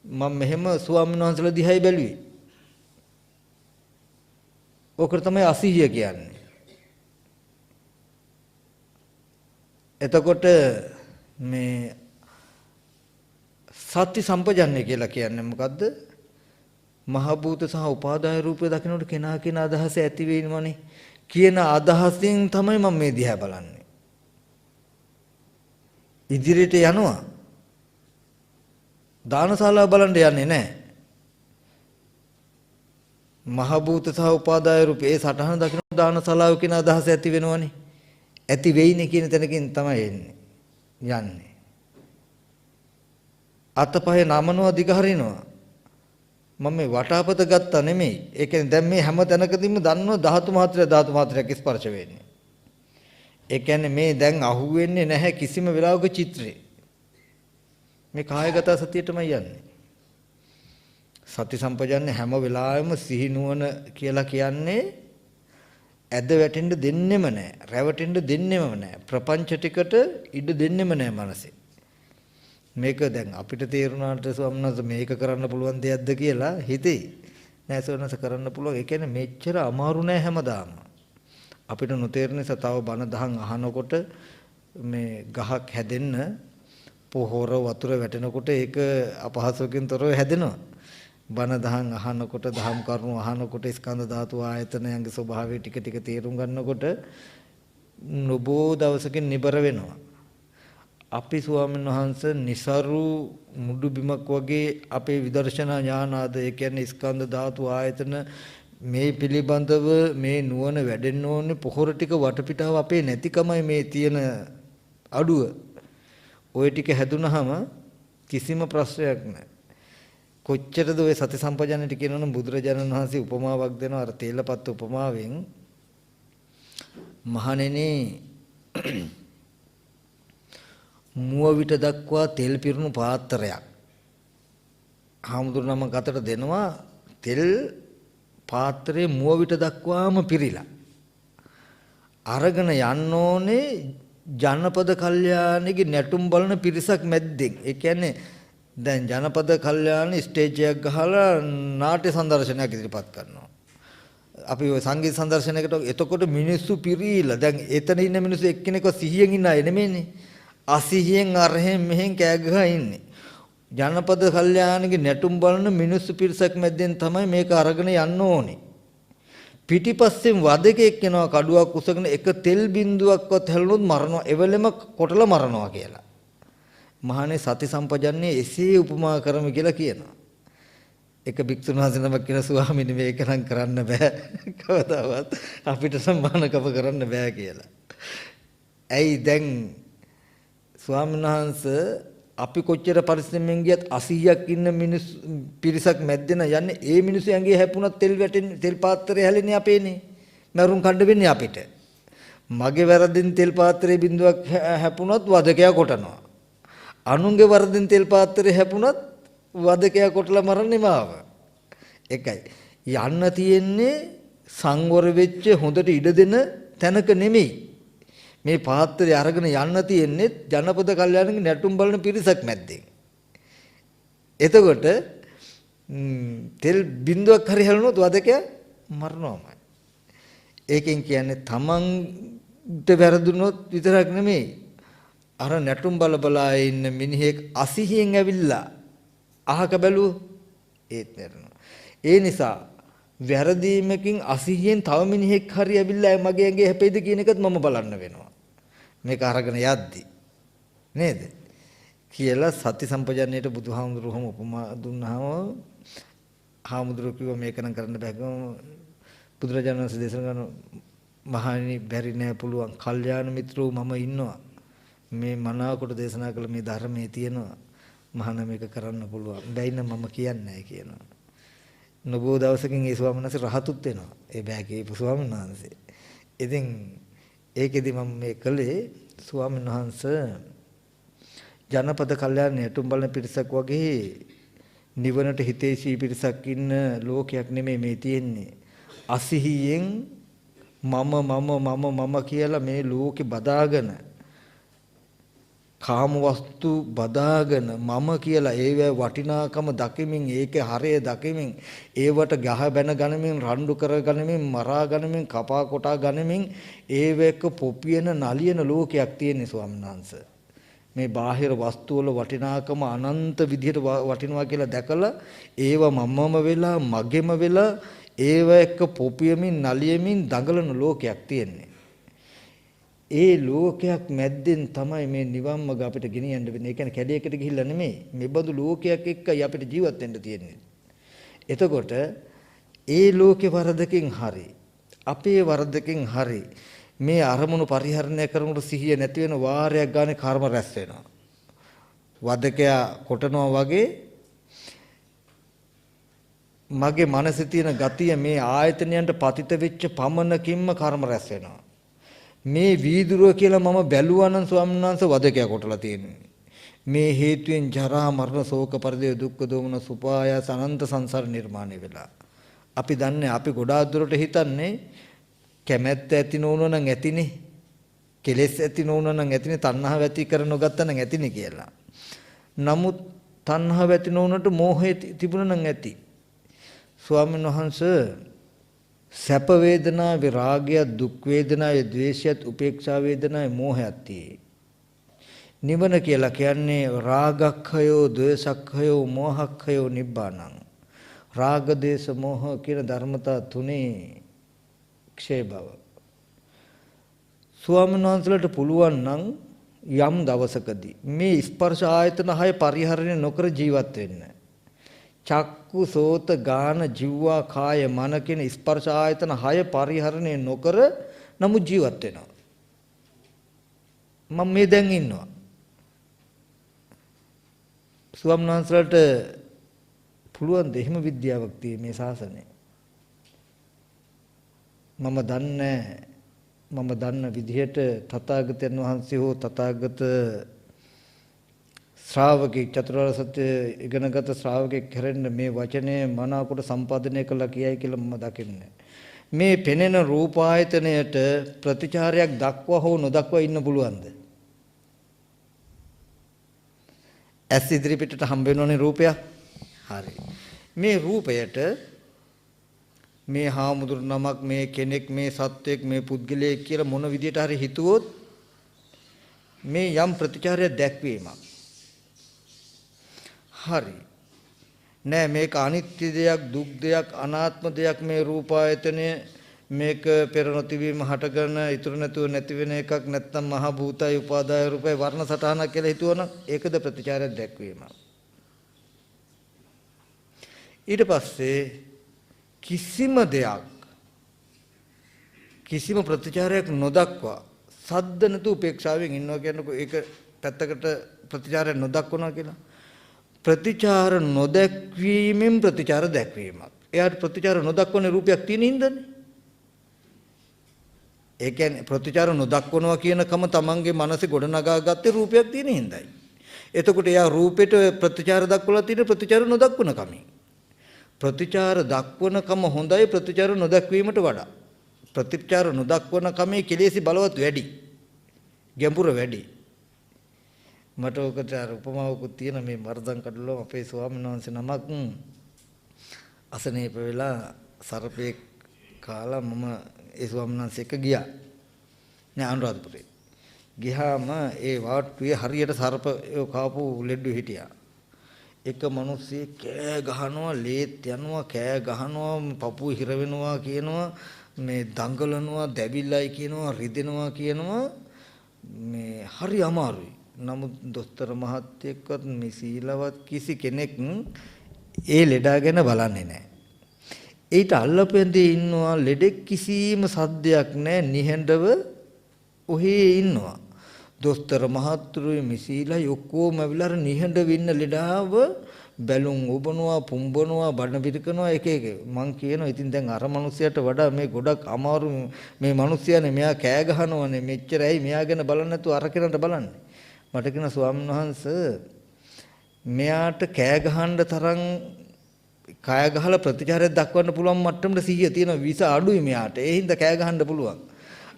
මම මෙහෙම ස්වාමීන් වහන්සේලා දිහායි බැලුවේ. ඕකට තමයි අසීහිය කියන්නේ. එතකොට මේ සති සම්පජන්‍ය කියලා කියන්නේ මොකද්ද? මහ භූත සහ උපාදාය රූපය දකින්නට කෙනා කියන අදහස ඇති වෙනවනේ කියන අදහසින් තමයි මම මේ දිහා බලන්නේ. ඉදිරියට යනවා. දානශාලාව බලන්න යන්නේ නැහැ. මහ භූත සහ උපාදාය රූපේ සටහන දකින්න දානසලාව කියන අදහස ඇති වෙනවනේ. ඇති වෙයිනේ කියන තැනකින් තමයි එන්නේ. යන්නේ. අතපහේ නමනවා දිගහරිනවා. මම මේ වටාපත ගත්තා නෙමෙයි. ඒ කියන්නේ දැන් මේ හැම තැනකදීම දන්නවා ධාතු මාත්‍රයක් ස්පර්ශ වෙන්නේ. ඒ කියන්නේ මේ දැන් අහුවෙන්නේ නැහැ කිසිම වෙලාවක චිත්‍රේ. මේ කායගත සතියටමයි යන්නේ. සති සම්පජන්‍ය හැම වෙලාවෙම සිහි නුවණ කියලා කියන්නේ ඇද වැටෙන්න දෙන්නෙම නැහැ. රැවටෙන්න දෙන්නෙම නැහැ. ප්‍රපංච ටිකට ඉඩ දෙන්නෙම නැහැ මනසේ. මේක දැන් අපිට තේරුණාට ස්වාමීනාස මේක කරන්න පුළුවන් දෙයක්ද කියලා හිතේ. නෑ ස්වාමීනාස කරන්න පුළුවන්. ඒ කියන්නේ මෙච්චර අමාරු නෑ හැමදාම. අපිට නොතේරෙන නිසා තව බණ දහම් අහනකොට මේ ගහක් හැදෙන්න පොහොර වතුර වැටෙනකොට ඒක අපහසුකකින් තොරව හැදෙනවා. බණ දහම් අහනකොට දහම් කරුණු අහනකොට ස්කන්ධ ධාතු ආයතනයන්ගේ ස්වභාවය ටික ටික තේරුම් ගන්නකොට නොබෝ දවසකින් නිබර වෙනවා. අපි ස්වාමීන් වහන්සේ નિසරු මුඩු බිමක් වගේ අපේ විදර්ශනා ඥාන ආද ඒ කියන්නේ ස්කන්ධ ධාතු ආයතන මේ පිළිබඳව මේ නුවණ වැඩෙන්න ඕනේ පොහොර ටික වටපිටාව අපේ නැතිකමයි මේ තියෙන අඩුව. ওই ටික හැදුනහම කිසිම ප්‍රශ්නයක් නැහැ. කොච්චරද ওই සති සම්පජානනට කියනවනම් බුදුරජාණන් වහන්සේ උපමාවක් දෙනවා අර තේලපත් උපමාවෙන්. මහණෙනි මුව විට දක්වා තෙල් පිරුණු පාත්‍රයක් හාමුදුරුවෝ නමක් අතට දෙනවා. තෙල් පාත්‍රයේ මුව විට දක්වාම පිරීලා අරගෙන යන්න ඕනේ ජනපද කල්යාණිගේ නැටුම් බලන පිරිසක් මැද්දෙන්. ඒ කියන්නේ දැන් ජනපද කල්යාණි ස්ටේජ් එකක් ගහලා නාට්‍ය සංදර්ශනයක් ඉදිරිපත් කරනවා. අපි ඔය සංගීත සංදර්ශනයකට එතකොට මිනිස්සු පිරීලා දැන් එතන ඉන්න මිනිස්සු එක්කෙනෙක්ව සිහියෙන් ඉන්න අය නෙමෙයිනේ. අසිහියෙන් අරහෙන් මෙහෙන් කෑ ගහලා ඉන්නේ. ජනපද කල්යාණිගේ නැටුම් බලන මිනිස්සු පිරිසක් මැද්දෙන් තමයි මේක අරගෙන යන්න ඕනේ. පිටිපස්සෙන් වදකෙක් එනවා කඩුවක් උසගෙන එක තෙල් බින්දුවක්වත් හැලුනොත් මරනවා. එවලෙම කොටලා මරනවා කියලා. මහානේ සති සම්පජන්නේ එසේ උපමා කරමු කියලා කියනවා. එක භික්ෂුන් වහන්සේ නමක් කියන ස්වාමීනි මේක නම් කරන්න බෑ. කවදාවත් අපිට සම්මානකම කරන්න බෑ කියලා. ඇයි දැන් ස්වාමීන් වහන්සේ අපි කොච්චර පරිස්සමෙන් ගියත් 80ක් ඉන්න මිනිස් පිරිසක් මැද්දෙන යන්නේ ඒ මිනිස්සු ඇඟේ හැපුණත් තෙල් වැටෙන්නේ තෙල් පාත්‍රය හැලෙන්නේ අපේනේ. මරුන් කණ්ඩ වෙන්නේ අපිට. මගේ වැරදින් තෙල් පාත්‍රයේ බින්දුවක් හැපුණොත් වදකයා කොටනවා. අනුන්ගේ වරදින් තෙල් පාත්‍රය හැපුණත් වදකයා කොටලා මරන්නේ මාව. එකයි. යන්න තියෙන්නේ සංවර වෙච්ච හොඳට ඉඩ දෙන තැනක නෙමෙයි. මේ පාත්‍රය අරගෙන යන්න තියෙන්නේ ජනපද කල්යාණිගේ නැටුම් බලන පිරිසක් මැද්දෙන්. එතකොට තෙල් බින්දුවක් හරි හැලුණොත් වදකයා මරනවාමයි. ඒකෙන් කියන්නේ තමන්ට වැරදුනොත් විතරක් නෙමෙයි අර නැටුම් බලා ඉන්න මිනිහෙක් අසිහියෙන් ඇවිල්ලා අහක බැලුව ඒත් මරනවා. ඒ නිසා වැරදීමකින් අසිහියෙන් තව මිනිහෙක් හරි ඇවිල්ලා මගේ ඇඟේ හැපෙයිද කියන එකත් මම බලන්න වෙනවා. මේක අරගෙන යද්දි නේද? කියලා සති සම්පජන්ණයට බුදුහාමුදුරුවෝම උපමා දුන්නාම හාමුදුරුවෝ කිව්වා මේක නම් කරන්න බෑ. බුදුරජාණන් වහන්සේ දේශනා කරන මහණෙනි බැරි නෑ පුළුවන්. කල්යාණ මිත්‍රෝ මම ඉන්නවා. මේ මනාවකට දේශනා කළ මේ ධර්මයේ තියෙනවා. මහණ මේක කරන්න පුළුවන්. බැයි නම් මම කියන්නේ නැහැ කියනවා. නොබෝ දවසකින් ඒ ස්වාමීන් වහන්සේ රහතුත් වෙනවා. ඒ බෑ කියපු ස්වාමීන් වහන්සේ. ඉතින් ඒකෙදි මම මේ කළේ ස්වාමීන් වහන්සේ ජනපද කල්යාණ නැටුම් බලන පිරිසක් වගේ නිවනට හිතේසී පිරිසක් ඉන්න ලෝකයක් නෙමෙයි මේ තියෙන්නේ. අසිහියෙන් මම කියලා මේ ලෝකෙ බදාගෙන කාම වස්තු බදාගෙන මම කියලා ඒවැ වටිනාකම දකිමින් ඒකේ හරය දකිමින් ඒවට ගහ බැන ගනිමින් රණ්ඩු කර ගනිමින් මරා ගනිමින් කපා කොටා ගනිමින් ඒවැක පොපියන නලියන ලෝකයක් තියෙන ස්වාමීන් වහන්සේ. මේ බාහිර වස්තු වල වටිනාකම අනන්ත විදිහට වටිනවා කියලා දැකලා ඒව මමම වෙලා මගෙම වෙලා ඒව එක්ක පොපියමින් නලියමින් දඟලන ලෝකයක් තියෙන්නේ. ඒ ලෝකයක් මැද්දෙන් තමයි මේ නිවන් මඟ අපිට ගෙනියන්න වෙන්නේ. ඒ කියන්නේ කැලේකට ගිහිල්ලා නෙමෙයි. මේ බඳු ලෝකයක් එක්කයි අපිට ජීවත් වෙන්න තියෙන්නේ. එතකොට ඒ ලෝකේ වරදකින් හරි අපේ වරදකින් හරි මේ අරමුණු පරිහරණය කරනකොට සිහිය නැති වෙන වාරයක් ගානේ කර්ම රැස් වෙනවා. වදකයා කොටනවා වගේ මගේ මනසේ තියෙන ගතිය මේ ආයතනයන්ට පතිත වෙච්ච පමණකින්ම කර්ම රැස් වෙනවා. මේ වීදුරුව කියලා මම බැලුවා නම් ස්වාමීන් වහන්සේ වදකයා කොටලා තියෙන්නේ. මේ හේතුවෙන් ජරා මරණ ශෝක පරිදේ දුක්ඛ දෝමන සුපායාස අනන්ත සංසාර නිර්මාණය වෙලා. අපි දන්නේ අපි ගොඩාක් දුරට හිතන්නේ කැමැත්ත ඇති නොවුන නම් ඇතිනේ. කෙලෙස් ඇති නොවුන නම් ඇතිනේ. තණ්හාව ඇති කර නොගත්තා නම් ඇතිනේ කියලා. නමුත් තණ්හාව ඇති නොවුනට මෝහය තිබුණා නම් ඇති. ස්වාමීන් වහන්සේ සැප වේදනාවේ රාගය දුක් වේදනාවේ ද්වේෂයත් උපේක්ෂා වේදනාවේ මෝහයත් තියෙයි. නිවන කියලා කියන්නේ රාගක්ඛයෝ ද්වේෂක්ඛයෝ මෝහක්ඛයෝ නිබ්බානං. රාග දේශ මෝහ කියන ධර්මතා තුනේ ක්ෂය බව. ස්වාමීන් වහන්සේලාට පුළුවන් නම් යම් දවසකදී මේ ස්පර්ශ ආයතන 6 පරිහරණය නොකර ජීවත් වෙන්න. චක්කු සෝත ගාන ජීවා කාය මන කියන ස්පර්ශ ආයතන 6 පරිහරණය නොකර නමුත් ජීවත් වෙනවා. මම මේ දැන් ඉන්නවා. ස්වාමීන් වහන්සේලාට පුළුවන් දෙහිම විද්‍යාවක් තියෙන මේ ශාසනය. මම දන්න විදිහට තථාගතයන් වහන්සේ හෝ තථාගත ශ්‍රාවකෙක් චතුරාර්ය සත්‍ය ඉගෙනගත ශ්‍රාවකෙක් කරන්න මේ වචනේ මනාකොට සම්පාදනය කළා කියයි කියලා මම දකින්නේ. මේ පෙනෙන රූප ආයතනයට ප්‍රතිචාරයක් දක්වා හෝ නොදක්වා ඉන්න පුළුවන්ද? ඇස් ඉදිරි පිටට හම්බ වෙනෝනේ රූපයක්. හරි. මේ රූපයට මේ හාමුදුරු නමක් මේ කෙනෙක් මේ සත්වයක් මේ පුද්ගලයෙක් කියලා මොන විදියට හරි හිතුවොත් මේ යම් ප්‍රතිචාරයක් දැක්වීමක්. හරි. නෑ මේක අනිත්‍ය දෙයක් දුක් දෙයක් අනාත්ම දෙයක් මේ රූපායතනය මේක පෙර නොතිවීම හටගෙන ඉතුරු නැතුව නැති වෙන එකක් නැත්නම් මහ භූතයි උපාදාය රූපයි වර්ණ සටහනක් කියලා හිතුවනම් ඒකද ප්‍රතිචාරයක් දැක්වීමක්. ඊට පස්සේ කිසිම දෙයක් කිසිම ප්‍රතිචාරයක් නොදක්වා සද්ද නැතු උපේක්ෂාවෙන් ඉන්නවා කියනකො ඒක පැත්තකට ප්‍රතිචාරයක් නොදක්වනවා කියලා. ප්‍රතිචාර නොදැක්වීමෙන් ප්‍රතිචාර දැක්වීමක්. එයාට ප්‍රතිචාර නොදක්වන රූපයක් තියෙන හින්දානේ. ඒ කියන්නේ ප්‍රතිචාර නොදක්වනවා කියනකම තමන්ගේ මනසේ ගොඩනගා ගත්තේ රූපයක් තියෙන හින්දායි. එතකොට එයා රූපෙට ප්‍රතිචාර දක්වලා තියෙන ප්‍රතිචාර නොදක්වන කමයි. ප්‍රතිචාර දක්වන කම හොඳයි ප්‍රතිචාර නොදක්වීමට වඩා. ප්‍රතිචාර නොදක්වන කමේ කෙලෙසි බලවත් වැඩි. ගැඹුර වැඩි. මට ඔකට උපමාවකුත් තියෙන මේ මර්ධන් කඩලෝ අපේ ස්වාමීන් වහන්සේ නමක් අසනීප වෙලා සර්පෙක් කාලා මම ඒ ස්වාමීන් වහන්සේ එක්ක ගියා. නේ අනුරාධපුරේ. ගියාම ඒ වාට්ටුවේ හරියට සර්ප කාපු ලෙඩ්ඩු හිටියා. එක මිනිස්සෙක් කෑ ගහනවා ලේත් යනවා කෑ ගහනවා පපුව හිර වෙනවා කියනවා මේ දඟලනවා දැවිල්ලයි කියනවා රිදෙනවා කියනවා මේ හරි අමාරුයි. නමුත් දොස්තර මහත්තයෙක්වත් මේ සීලවත් කිසි කෙනෙක් ඒ ලෙඩා ගැන බලන්නේ නැහැ. ඊට අල්ලපෙන්දී ඉන්නවා ලෙඩෙක් කිසිම සද්දයක් නැහැ නිහඬව ඔහේ ඉන්නවා. දොස්තර මහත්තුරුයි මිසීලයි ඔක්කොම ඇවිල්ලා අර නිහඬව ඉන්න ලෙඩාව බැලුම් ඔබනවා පුම්බනවා බඩ පිරකනවා එක එක මං කියනවා ඉතින් දැන් අර මිනිස්සයාට වඩා මේ ගොඩක් අමාරු මේ මිනිස්සයානේ මෙයා කෑ ගහනවානේ මෙච්චරයි මෙයා ගැන බලන්නේ නැතුව අර කෙනාට බලන්නේ. මට කියන ස්වාමීන් වහන්සේ මෙයාට කෑ ගහන්න තරම් කෑ ගහලා ප්‍රතිචාරයක් දක්වන්න පුළුවන් මට්ටමට සිහිය තියෙන විස අඩුයි මෙයාට. ඒ හින්දා කෑ ගහන්න පුළුවන්.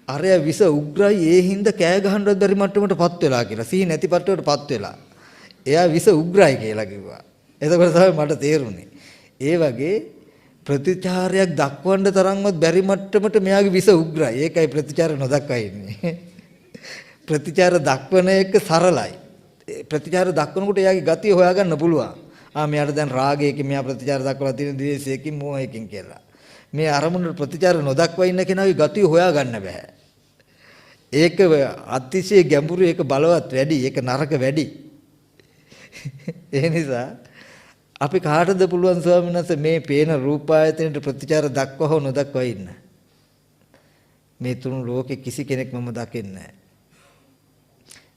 අරය විස උග්‍රයි ඒ හින්දා කෑ ගහන්නවත් බැරි මට්ටමටපත් වෙලා කියලා. සිහි නැති පට්ටවටපත් වෙලා. එයා විස උග්‍රයි කියලා කිව්වා. එතකොට තමයි මට තේරුනේ. ඒ වගේ ප්‍රතිචාරයක් දක්වන්න තරම්වත් බැරි මට්ටමට මෙයාගේ විස උග්‍රයි. ඒකයි ප්‍රතිචාර නොදක්වා ඉන්නේ. ප්‍රතිචාර දක්වන එක සරලයි. ප්‍රතිචාර දක්වනකොට එයාගේ ගතිය හොයාගන්න පුළුවන්. මෙයාට දැන් රාගයකින් මෙයා ප්‍රතිචාර දක්වලා තියෙන ද්වේෂයකින් මෝහයකින් කියලා. මේ අරමුණට ප්‍රතිචාර නොදක්වා ඉන්න කෙනාගේ ගතිය හොයාගන්න බෑ. ඒක අතිශය ගැඹුරු ඒක බලවත් වැඩි ඒක නරක වැඩි. ඒ නිසා අපි කාටද පුළුවන් ස්වාමීන් වහන්සේ මේ පේන රූපායතනයේ ප්‍රතිචාර දක්වා හෝ නොදක්වා ඉන්න? මේ තුන් ලෝකේ කිසි කෙනෙක් මම දකින්නේ නැහැ.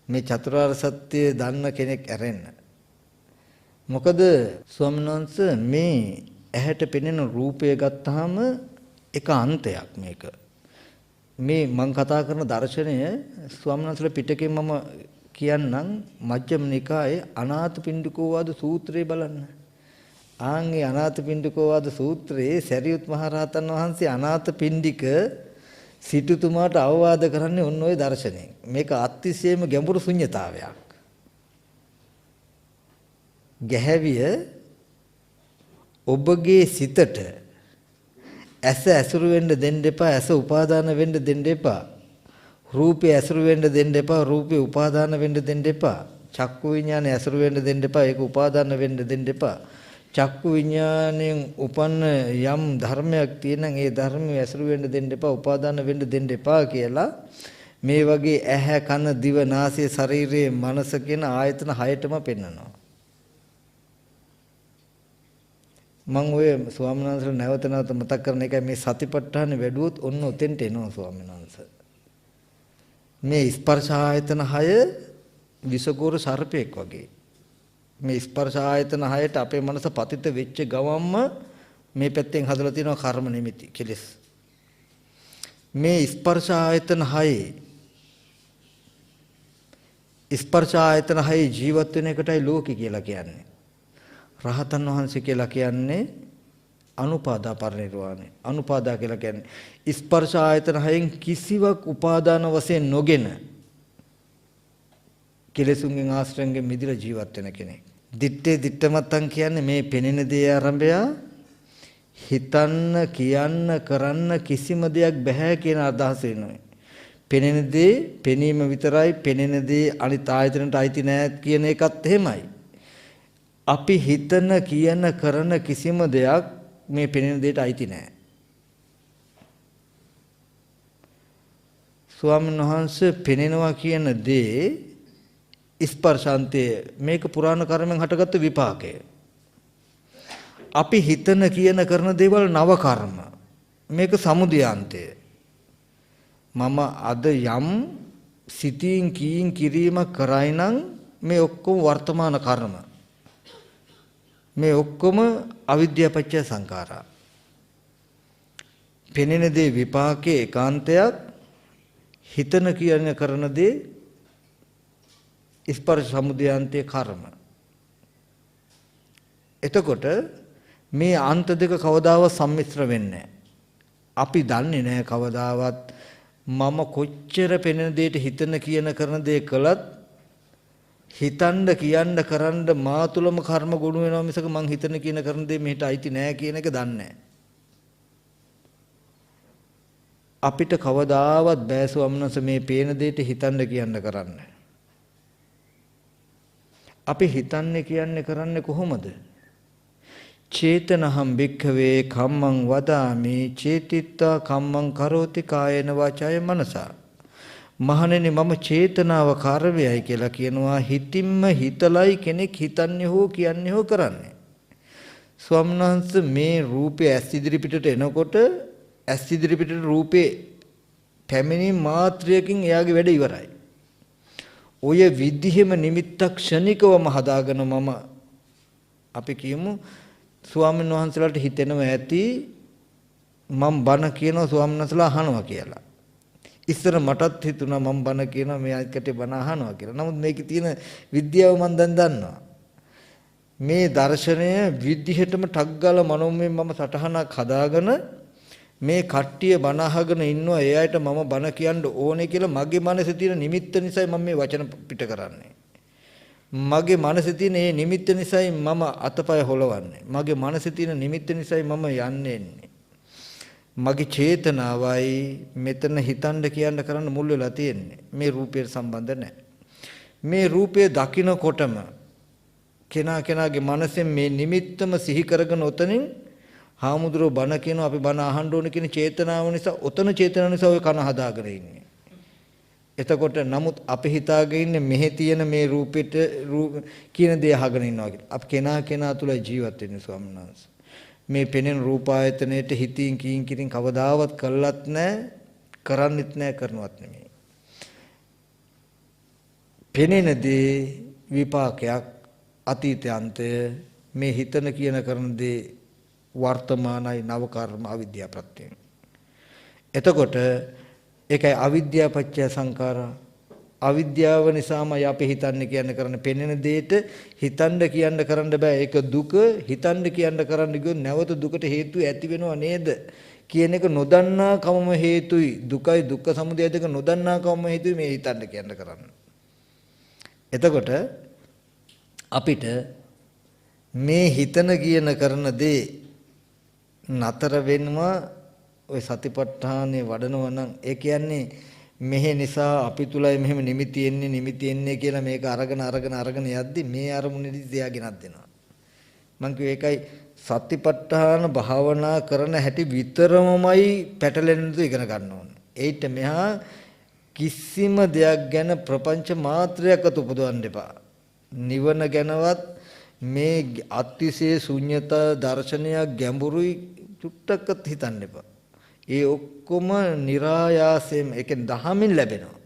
මේ චතුරාර්ය සත්‍ය දන්න කෙනෙක් ඇරෙන්න. මොකද ස්වාමීන් වහන්සේ මේ ඇහැට පෙනෙන රූපය ගත්තාම එක අන්තයක් මේක. මේ මම කතා කරන දර්ශනය ස්වාමීන් වහන්සේලා පිටකෙන් මම කියන්නම් මජ්ක්‍ධිම නිකායේ අනාථපිණ්ඩිකෝවාද සූත්‍රය බලන්න. ආන්ගේ අනාථපිණ්ඩිකෝවාද සූත්‍රයේ සරියුත් මහ රහතන් වහන්සේ අනාථපිණ්ඩික සිටුතුමාට අවවාද කරන්නේ ඔන්න ඔය දර්ශනය. මේක අතිශයම ගැඹුරු ශුන්‍යතාවයක්. ගැහැවිය ඔබගේ සිතට ඇස ඇසුරු වෙන්න දෙන්න එපා, ඇස උපාදාන වෙන්න දෙන්න එපා. රූපය ඇසුරු වෙන්න දෙන්න එපා, රූපය උපාදාන වෙන්න දෙන්න එපා. චක්කු විඥානය ඇසුරු වෙන්න දෙන්න එපා, ඒක උපාදාන වෙන්න දෙන්න එපා. චක්කු විඥාණයෙන් උපන්න යම් ධර්මයක් තියෙනම් ඒ ධර්මය ඇසුරු වෙන්න දෙන්න එපා, උපාදාන වෙන්න දෙන්න එපා කියලා මේ වගේ ඇහැ කන දිව නාසය ශරීරයේ මනස කියන ආයතන හයටම පෙන්නනවා. මම ඔය ස්වාමීන් වහන්සේලා නැවත නැවත මතක් කරන එකයි මේ සතිපට්ඨාන වැඩුවොත් ඔන්න උතෙන්ට එනවා ස්වාමීන් වහන්සේ. මේ ස්පර්ශ ආයතන 6 විසගෝර සර්පෙක් වගේ. මේ ස්පර්ශ ආයතන 6ට අපේ මනස පතිත වෙච්ච ගමම්ම මේ පැත්තෙන් හදලා තියෙනවා කර්ම නිමිති කෙලෙස්. මේ ස්පර්ශ ආයතන 6 ජීවත් වෙන එකටයි ලෝකي කියලා කියන්නේ. රහතන් වහන්සේ කියලා කියන්නේ අනුපාදා පරිනිර්වාණය. අනුපාදා කියලා කියන්නේ ස්පර්ශ ආයතන 6න් කිසිවක් උපාදාන වශයෙන් නොගෙන කෙලෙසුන්ගෙන් ආශ්‍රයෙන් මිදලා ජීවත් වෙන කෙනෙක්. දිත්තේ දිත්තමත්තන් කියන්නේ මේ පෙනෙන දේ ආරම්භය හිතන්න කියන්න කරන්න කිසිම දෙයක් බෑ කියන අදහස එනවා. පෙනෙන දේ පෙනීම විතරයි, පෙනෙන දේ අනිත් ආයතනට අයිති නෑ කියන එකත් එහෙමයි. අපි හිතන කියන කරන කිසිම දෙයක් මේ පෙනෙන දෙයට අයිති නෑ. ස්වාමීන් වහන්සේ පෙනෙනවා කියන දේ ස්පර්ශාන්තය මේක පුරාණ කර්මෙන් හටගත්තු විපාකය. අපි හිතන කියන කරන දේවල් නව කර්ම. මේක සමුදයාන්තය. මම අද යම් සිතින් කීන් කිරීමක් කරයි නම් මේ ඔක්කොම වර්තමාන කර්ම. මේ ඔක්කොම අවිද්‍යාව පත්‍ය සංඛාරා. පෙනෙන දේ විපාකේ ඒකාන්තයක්, හිතන කියන කරන දේ ස්පර්ශ සමුදයාන්තේ කර්ම. එතකොට මේ අන්ත දෙක කවදාවත් සම්මිශ්‍ර වෙන්නේ නැහැ. අපි දන්නේ නැහැ කවදාවත් මම කොච්චර පෙනෙන දෙයට හිතන කියන කරන දේ කළත් හිතන්න කියන්න කරන්න මා තුලම කර්ම ගොනු වෙනවා මිසක මං හිතන කියන කරන දේ මෙහෙට අයිති නෑ කියන එක දන්නේ නැහැ. අපිට කවදාවත් බෑ ස්වාමීන් මේ පේන දෙයට හිතන්න කියන්න කරන්න. අපි හිතන්නේ කියන්නේ කරන්නේ කොහොමද? චේතනහම් භික්ඛවේ කම්මං වදාමි චේතිත්වා කම්මං කරෝති කායේන වාචාය මනසා. මහණෙනි මම චේතනාව කාර්යයයි කියලා කියනවා. හිතින්ම හිතලයි කෙනෙක් හිතන්නේ හෝ කියන්නේ හෝ කරන්නේ. ස්වාමීන් වහන්සේ මේ රූපය ඇස් ඉදිරි පිටට එනකොට ඇස් ඉදිරි පිටට රූපේ පැමිණීම මාත්‍රයකින් එයාගේ වැඩ ඉවරයි. ඔය විදිහෙම නිමිත්තක් ක්ෂණිකවම හදාගෙන මම අපි කියමු ස්වාමීන් වහන්සේලාට හිතෙනවා ඇති මම බණ කියනවා ස්වාමීන් වහන්සේලා අහනවා කියලා. ඉස්සර මටත් හිතුණා මම බණ කියනවා මේ අයකට බණ අහනවා කියලා. නමුත් මේකේ තියෙන විද්‍යාව මම දැන් දන්නවා. මේ දර්ශනය විදිහටම ටක් ගාලා මනෝමය මම සටහනක් හදාගෙන මේ කට්ටිය බණ අහගෙන ඉන්නවා. ඒ අයට මම බණ කියන්න ඕනේ කියලා මගේ මනසේ තියෙන නිමිත්ත නිසායි මම මේ වචන පිට කරන්නේ. මගේ මනසේ තියෙන මේ නිමිත්ත නිසායි මම අතපය හොලවන්නේ. මගේ මනසේ තියෙන නිමිත්ත නිසායි මම යන්නේ. මගේ චේතනාවයි මෙතන හිතන්න කියන්න කරන්න මුල් වෙලා තියෙන්නේ. මේ රූපයට සම්බන්ධ නැහැ. මේ රූපය දකින්නකොටම කෙනාගේ මනසෙන් මේ නිමිත්තම සිහි කරගෙන උතනින් හාමුදුරුව බණ කියනවා අපි බණ අහන්න ඕනේ කියන චේතනාව නිසා උතන චේතනාව නිසා ඔය කන හදාගෙන ඉන්නේ. එතකොට නමුත් අපි හිතාගෙන ඉන්නේ මෙහි තියෙන මේ රූපෙට කියන දේ අහගෙන ඉන්නවා කියලා. අපි කෙනා තුල ජීවත් වෙන්නේ ස්වාමීන් වහන්සේ. මේ පෙනෙන රූපායතනයේට හිතින් කීන් කිරින් කවදාවත් කළත් නැහැ. කරන්නෙත් නැහැ කරනවත් නෙමෙයි. පෙනෙන දේ විපාකයක් අතීතයන්තය මේ හිතන කියන කරන දේ වර්තමානයි නව කර්ම අවිද්‍යාව ප්‍රත්‍යයෙන්. එතකොට ඒකයි අවිද්‍යාව පත්‍ය සංඛාරා. අවිද්‍යාව නිසාමයි අපි හිතන්නේ කියන්නේ කරන පෙනෙන දෙයට හිතන්න කියන්න කරන්න බෑ. ඒක දුක. හිතන්න කියන්න කරන්න ගියොත් නැවත දුකට හේතු ඇති වෙනව නේද කියන එක නොදන්නා කමම හේතුයි. දුකයි දුක්ඛ සමුදය දෙක නොදන්නා කමම හේතුයි මේ හිතන්න කියන්න කරන්න. එතකොට අපිට මේ හිතන කියන කරන දේ නතර වෙනවා ඔය සතිපට්ඨානේ වඩනවා නම් ඒ කියන්නේ මෙහෙ නිසා අපි තුලයි මෙහෙම නිමිති එන්නේ කියලා මේක අරගෙන යද්දි මේ අරමුණේදී තියා ගෙනත් දෙනවා. මං කිව්වේ ඒකයි සතිපට්ඨාන භාවනා කරන හැටි විතරමයි පැටලෙන්න ඉගෙන ගන්න ඕනේ. ඒිට මෙහා කිසිම දෙයක් ගැන ප්‍රපංච මාත්‍රයක්වත් උපදවන්න එපා. නිවන ගැනවත් මේ අතිශය ශුන්‍යතා දර්ශනයක් ගැඹුරුයි චුට්ටක්වත් හිතන්න එපා. ඒ ඔක්කොම નિરાයාසයෙන් ඒකෙන් දහමින් ලැබෙනවා.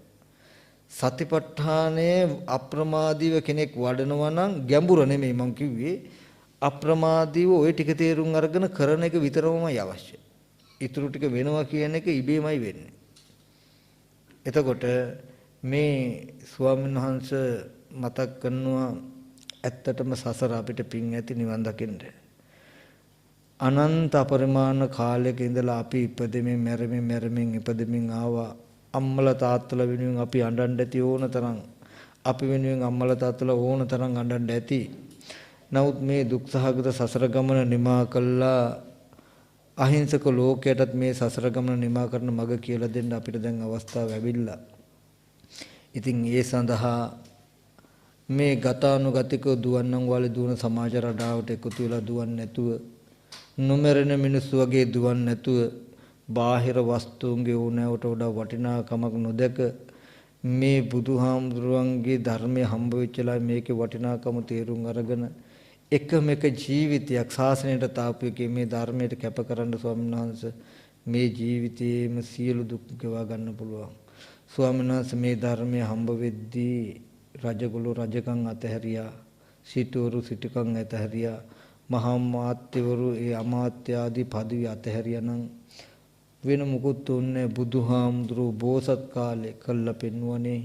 සතිපට්ඨානයේ අප්‍රමාදීව කෙනෙක් වඩනවා නම් ගැඹුර නෙමෙයි මම කිව්වේ අප්‍රමාදීව ওই ටික තේරුම් අරගෙන කරන එක විතරමයි අවශ්‍ය. ඊටු ටික වෙනවා කියන එක ඉබේමයි වෙන්නේ. එතකොට මේ ස්වාමීන් වහන්සේ මතක් කරනවා ඇත්තටම සසර අපිට පින් ඇති නිවන් දකින්න. අනන්ත අපරිමාණ කාලයක ඉඳලා අපි ඉපදෙමින් මැරෙමින් ඉපදෙමින් ආවා. අම්මලා තාත්තලා වෙනුවෙන් අපි අඬන්න ඇති ඕන තරම්. අපි වෙනුවෙන් අම්මලා තාත්තලා ඕන තරම් අඬන්න ඇති. නමුත් මේ දුක්සහගත සසර ගමන නිමා කළා අහිංසක ලෝකයටත් මේ සසර ගමන නිමා කරන මඟ කියලා දෙන්න අපිට දැන් අවස්ථාව ලැබිලා. ඉතින් ඒ සඳහා මේ ගතානුගතික දුවන්නම් වල දුවන සමාජ රටාවට එකතු වෙලා දුවන්නේ නැතුව නොමරන මිනිස්සු වගේ දුවන්නේ නැතුව බාහිර වස්තුන්ගේ ඕනෑවට වඩා වටිනාකමක් නොදක මේ බුදුහාමුදුරුවන්ගේ ධර්මයේ හම්බ වෙච්චලා මේකේ වටිනාකම තේරුම් අරගෙන එකම එක ජීවිතයක් ශාසනයට තාපුවකේ මේ ධර්මයට කැපකරන ස්වාමීන් වහන්සේ මේ ජීවිතයේම සියලු දුක් ගෙවා ගන්න පුළුවන්. ස්වාමීන් වහන්සේ මේ ධර්මයේ හම්බ වෙද්දී රජගොළු රජකම් අතහැරියා, සිටුවරු සිටුකම් අතහැරියා, මහා මාත්‍යවරු ඒ අමාත්‍ය ආදී පදවි අතහැරියා නම් වෙන මුකුත් උන්නේ බුදුහාමුදුරුවෝ බෝසත් කාලේ කළා පෙන්වන්නේ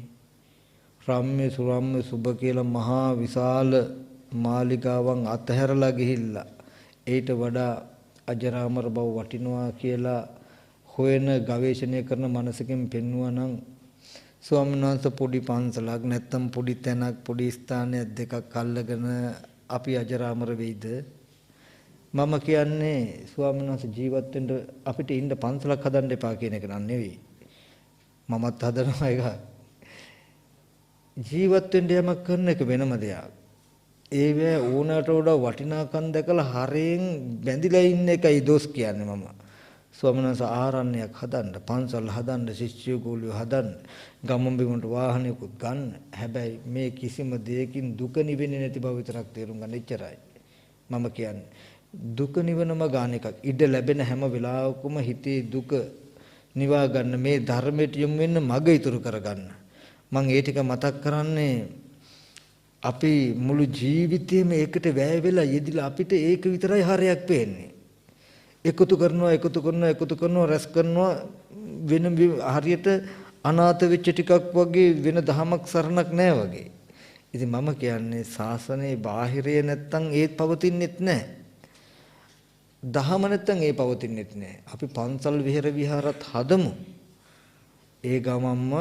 රාම්‍ය සුරාම්‍ය සුබ කියලා මහා විශාල මාලිගාවන් අතහැරලා ගිහිල්ලා ඊට වඩා අජරාමර බව වටිනවා කියලා හොයන ගවේෂණය කරන මනසකින් පෙන්වුවා නම් ස්වාමීන් වහන්සේ පොඩි පන්සලක් නැත්තම් පොඩි තැනක් පොඩි ස්ථානයක් දෙකක් අල්ලගෙන අපි අජරාමර වෙයිද? මම කියන්නේ ස්වාමීන් වහන්සේ ජීවත් වෙන්න අපිට ඉන්න පන්සලක් හදන්න එපා කියන එක නන් නෙවෙයි. මමත් හදනවා ඒක. ජීවත් වෙන්න යමක් කරන එක වෙනම දෙයක්. ඒවැ ඕනට වඩා වටිනාකම් දැකලා හරෙන් බැඳිලා ඉන්න එකයි දොස් කියන්නේ මම. ස්වාමීන් වහන්සේ ආරණ්‍යයක් හදන්න, පන්සල් හදන්න, ශිෂ්‍ය ගෝලියෝ හදන්න, ගමන් බිමට වාහනයකුත් ගන්න. හැබැයි මේ කිසිම දෙයකින් දුක නිවෙන්නේ නැති බව විතරක් තේරුම් ගන්න එච්චරයි. මම කියන්නේ දුක නිවනම ගන්න එකක්. ඉඩ ලැබෙන හැම වෙලාවකම හිතේ දුක නිවා ගන්න මේ ධර්මයට යොමු වෙන්න මග ඉතුරු කරගන්න. මම ඒ ටික මතක් කරන්නේ අපි මුළු ජීවිතේම ඒකට වැය වෙලා යෙදිලා අපිට ඒක විතරයි හරයක් පේන්නේ. එකතු කරනවා රැස් කරනවා වෙන හරියට අනාථ වෙච්ච ටිකක් වගේ වෙන දහමක් සරණක් නැහැ වගේ. ඉතින් මම කියන්නේ ශාසනයේ බාහිරය නැත්තම් ඒත් පවතින්නෙත් නැහැ. දහම නැත්තම් ඒ පවතින්නෙත් නැහැ. අපි පන්සල් විහෙර විහාරත් හදමු. ඒ ගමම්ම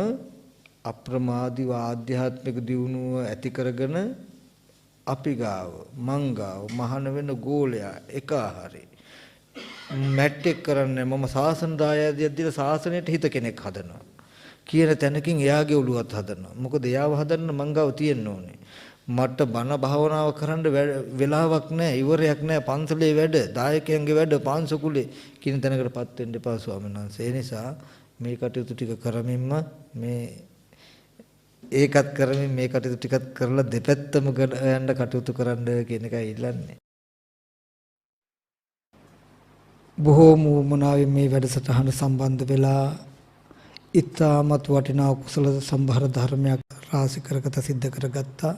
අප්‍රමාදීව ආධ්‍යාත්මික දියුණුව ඇති කරගෙන අපි ගාව මං ගාව මහාන වෙන ගෝලයා එක ආහාරේ මැට්ටෙක් කරන්නේ මම සාසන දායදියක් දීලා සාසනයට හිත කෙනෙක් හදනවා කියන තැනකින් එයාගේ ඔළුවත් හදනවා. මොකද එයාව හදන්න මං ගාව තියෙන්න ඕනේ. මට බණ භාවනාව කරන්න වෙලාවක් නැහැ, ඉවරයක් නැහැ. පන්සලේ වැඩ, දායකයන්ගේ වැඩ, පාන්සකුලේ කියන තැනකටපත් වෙන්න එපා ස්වාමීන් වහන්සේ. ඒ නිසා මේ කටයුතු ටික කරමින්ම මේ ඒකත් කරමින් මේ කටයුතු ටිකත් කරලා දෙපැත්තම යන්න කටයුතු කරන්න කියන එකයි ඉල්ලන්නේ. බොහෝම උමනාවෙන් මේ වැඩසටහන සම්බන්ධ වෙලා ඉතාමත් වටිනා කුසල සම්භාර ධර්මයක් රාශි කරගත සිද්ධ කරගත්තා.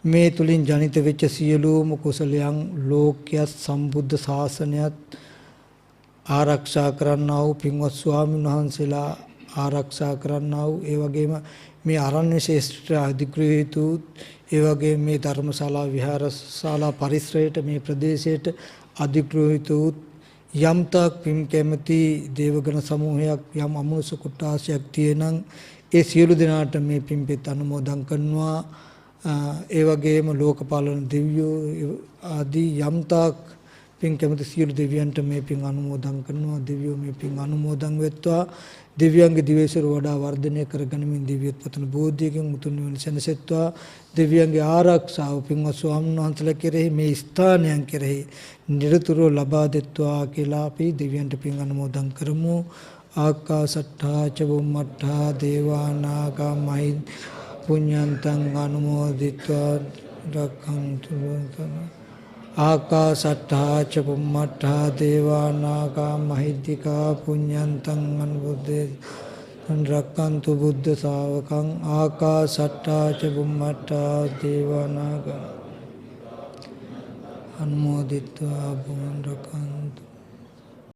මේ තුලින් ජනිත වෙච්ච සියලුම කුසලයන් ලෝකයේ සම්බුද්ධ ශාසනයත් ආරක්ෂා කරන්නා වූ පින්වත් ස්වාමීන් වහන්සේලා ආරක්ෂා කරන්නා වූ ඒ වගේම මේ ආරණ්‍ය ශේෂ්ත්‍ර අධිග්‍රහීතු ඒ වගේම මේ ධර්මශාලා විහාරශාලා පරිසරයට මේ ප්‍රදේශයට අධිග්‍රහීතු යම්තාක් පින් කැමති දේවගණ සමූහයක් යම් අමනුෂ්‍ය කුට්ටාසයක් තියෙනම් ඒ සියලු දෙනාට මේ පින්පෙත් අනුමෝදන් කරනවා. ඒ වගේම ලෝකපාලන දෙවියෝ ආදී යම්තාක් පින් කැමති සියලු දෙවියන්ට මේ පින් අනුමෝදන් කරනවා. දෙවියෝ මේ පින් අනුමෝදන් වෙත්වා. දෙවියන්ගේ දිවයිසර වඩා වර්ධනය කරගනිමින් දිව්‍යත් පතන බෝධියකින් උතුම් නිවන සැනසෙත්වා. දෙවියන්ගේ ආරක්ෂාව පින්වත් ස්වාමීන් වහන්සේලා කෙරෙහි මේ ස්ථානයන් කෙරෙහි නිරතුරුව ලබා දෙත්වා කියලා අපි දෙවියන්ට පින් අනුමෝදන් කරමු. ආකාසට්ඨා ච බුම්මට්ඨා දේවා නාග මහිද්దికා පුඤ්ඤන්තං අනුමෝදිත්වා රක්ඛන්තු ආකාසට්ඨා ච බුම්මට්ඨා දේවා නාග මහිද්దికා පුඤ්ඤන්තං අනුමෝදිත්වා රක්ඛන්තු බුද්ධ ශාවකං ආකාසට්ඨා ච බුම්මට්ඨා දේවා නාග අනුමෝදිත්වා බුද්ධ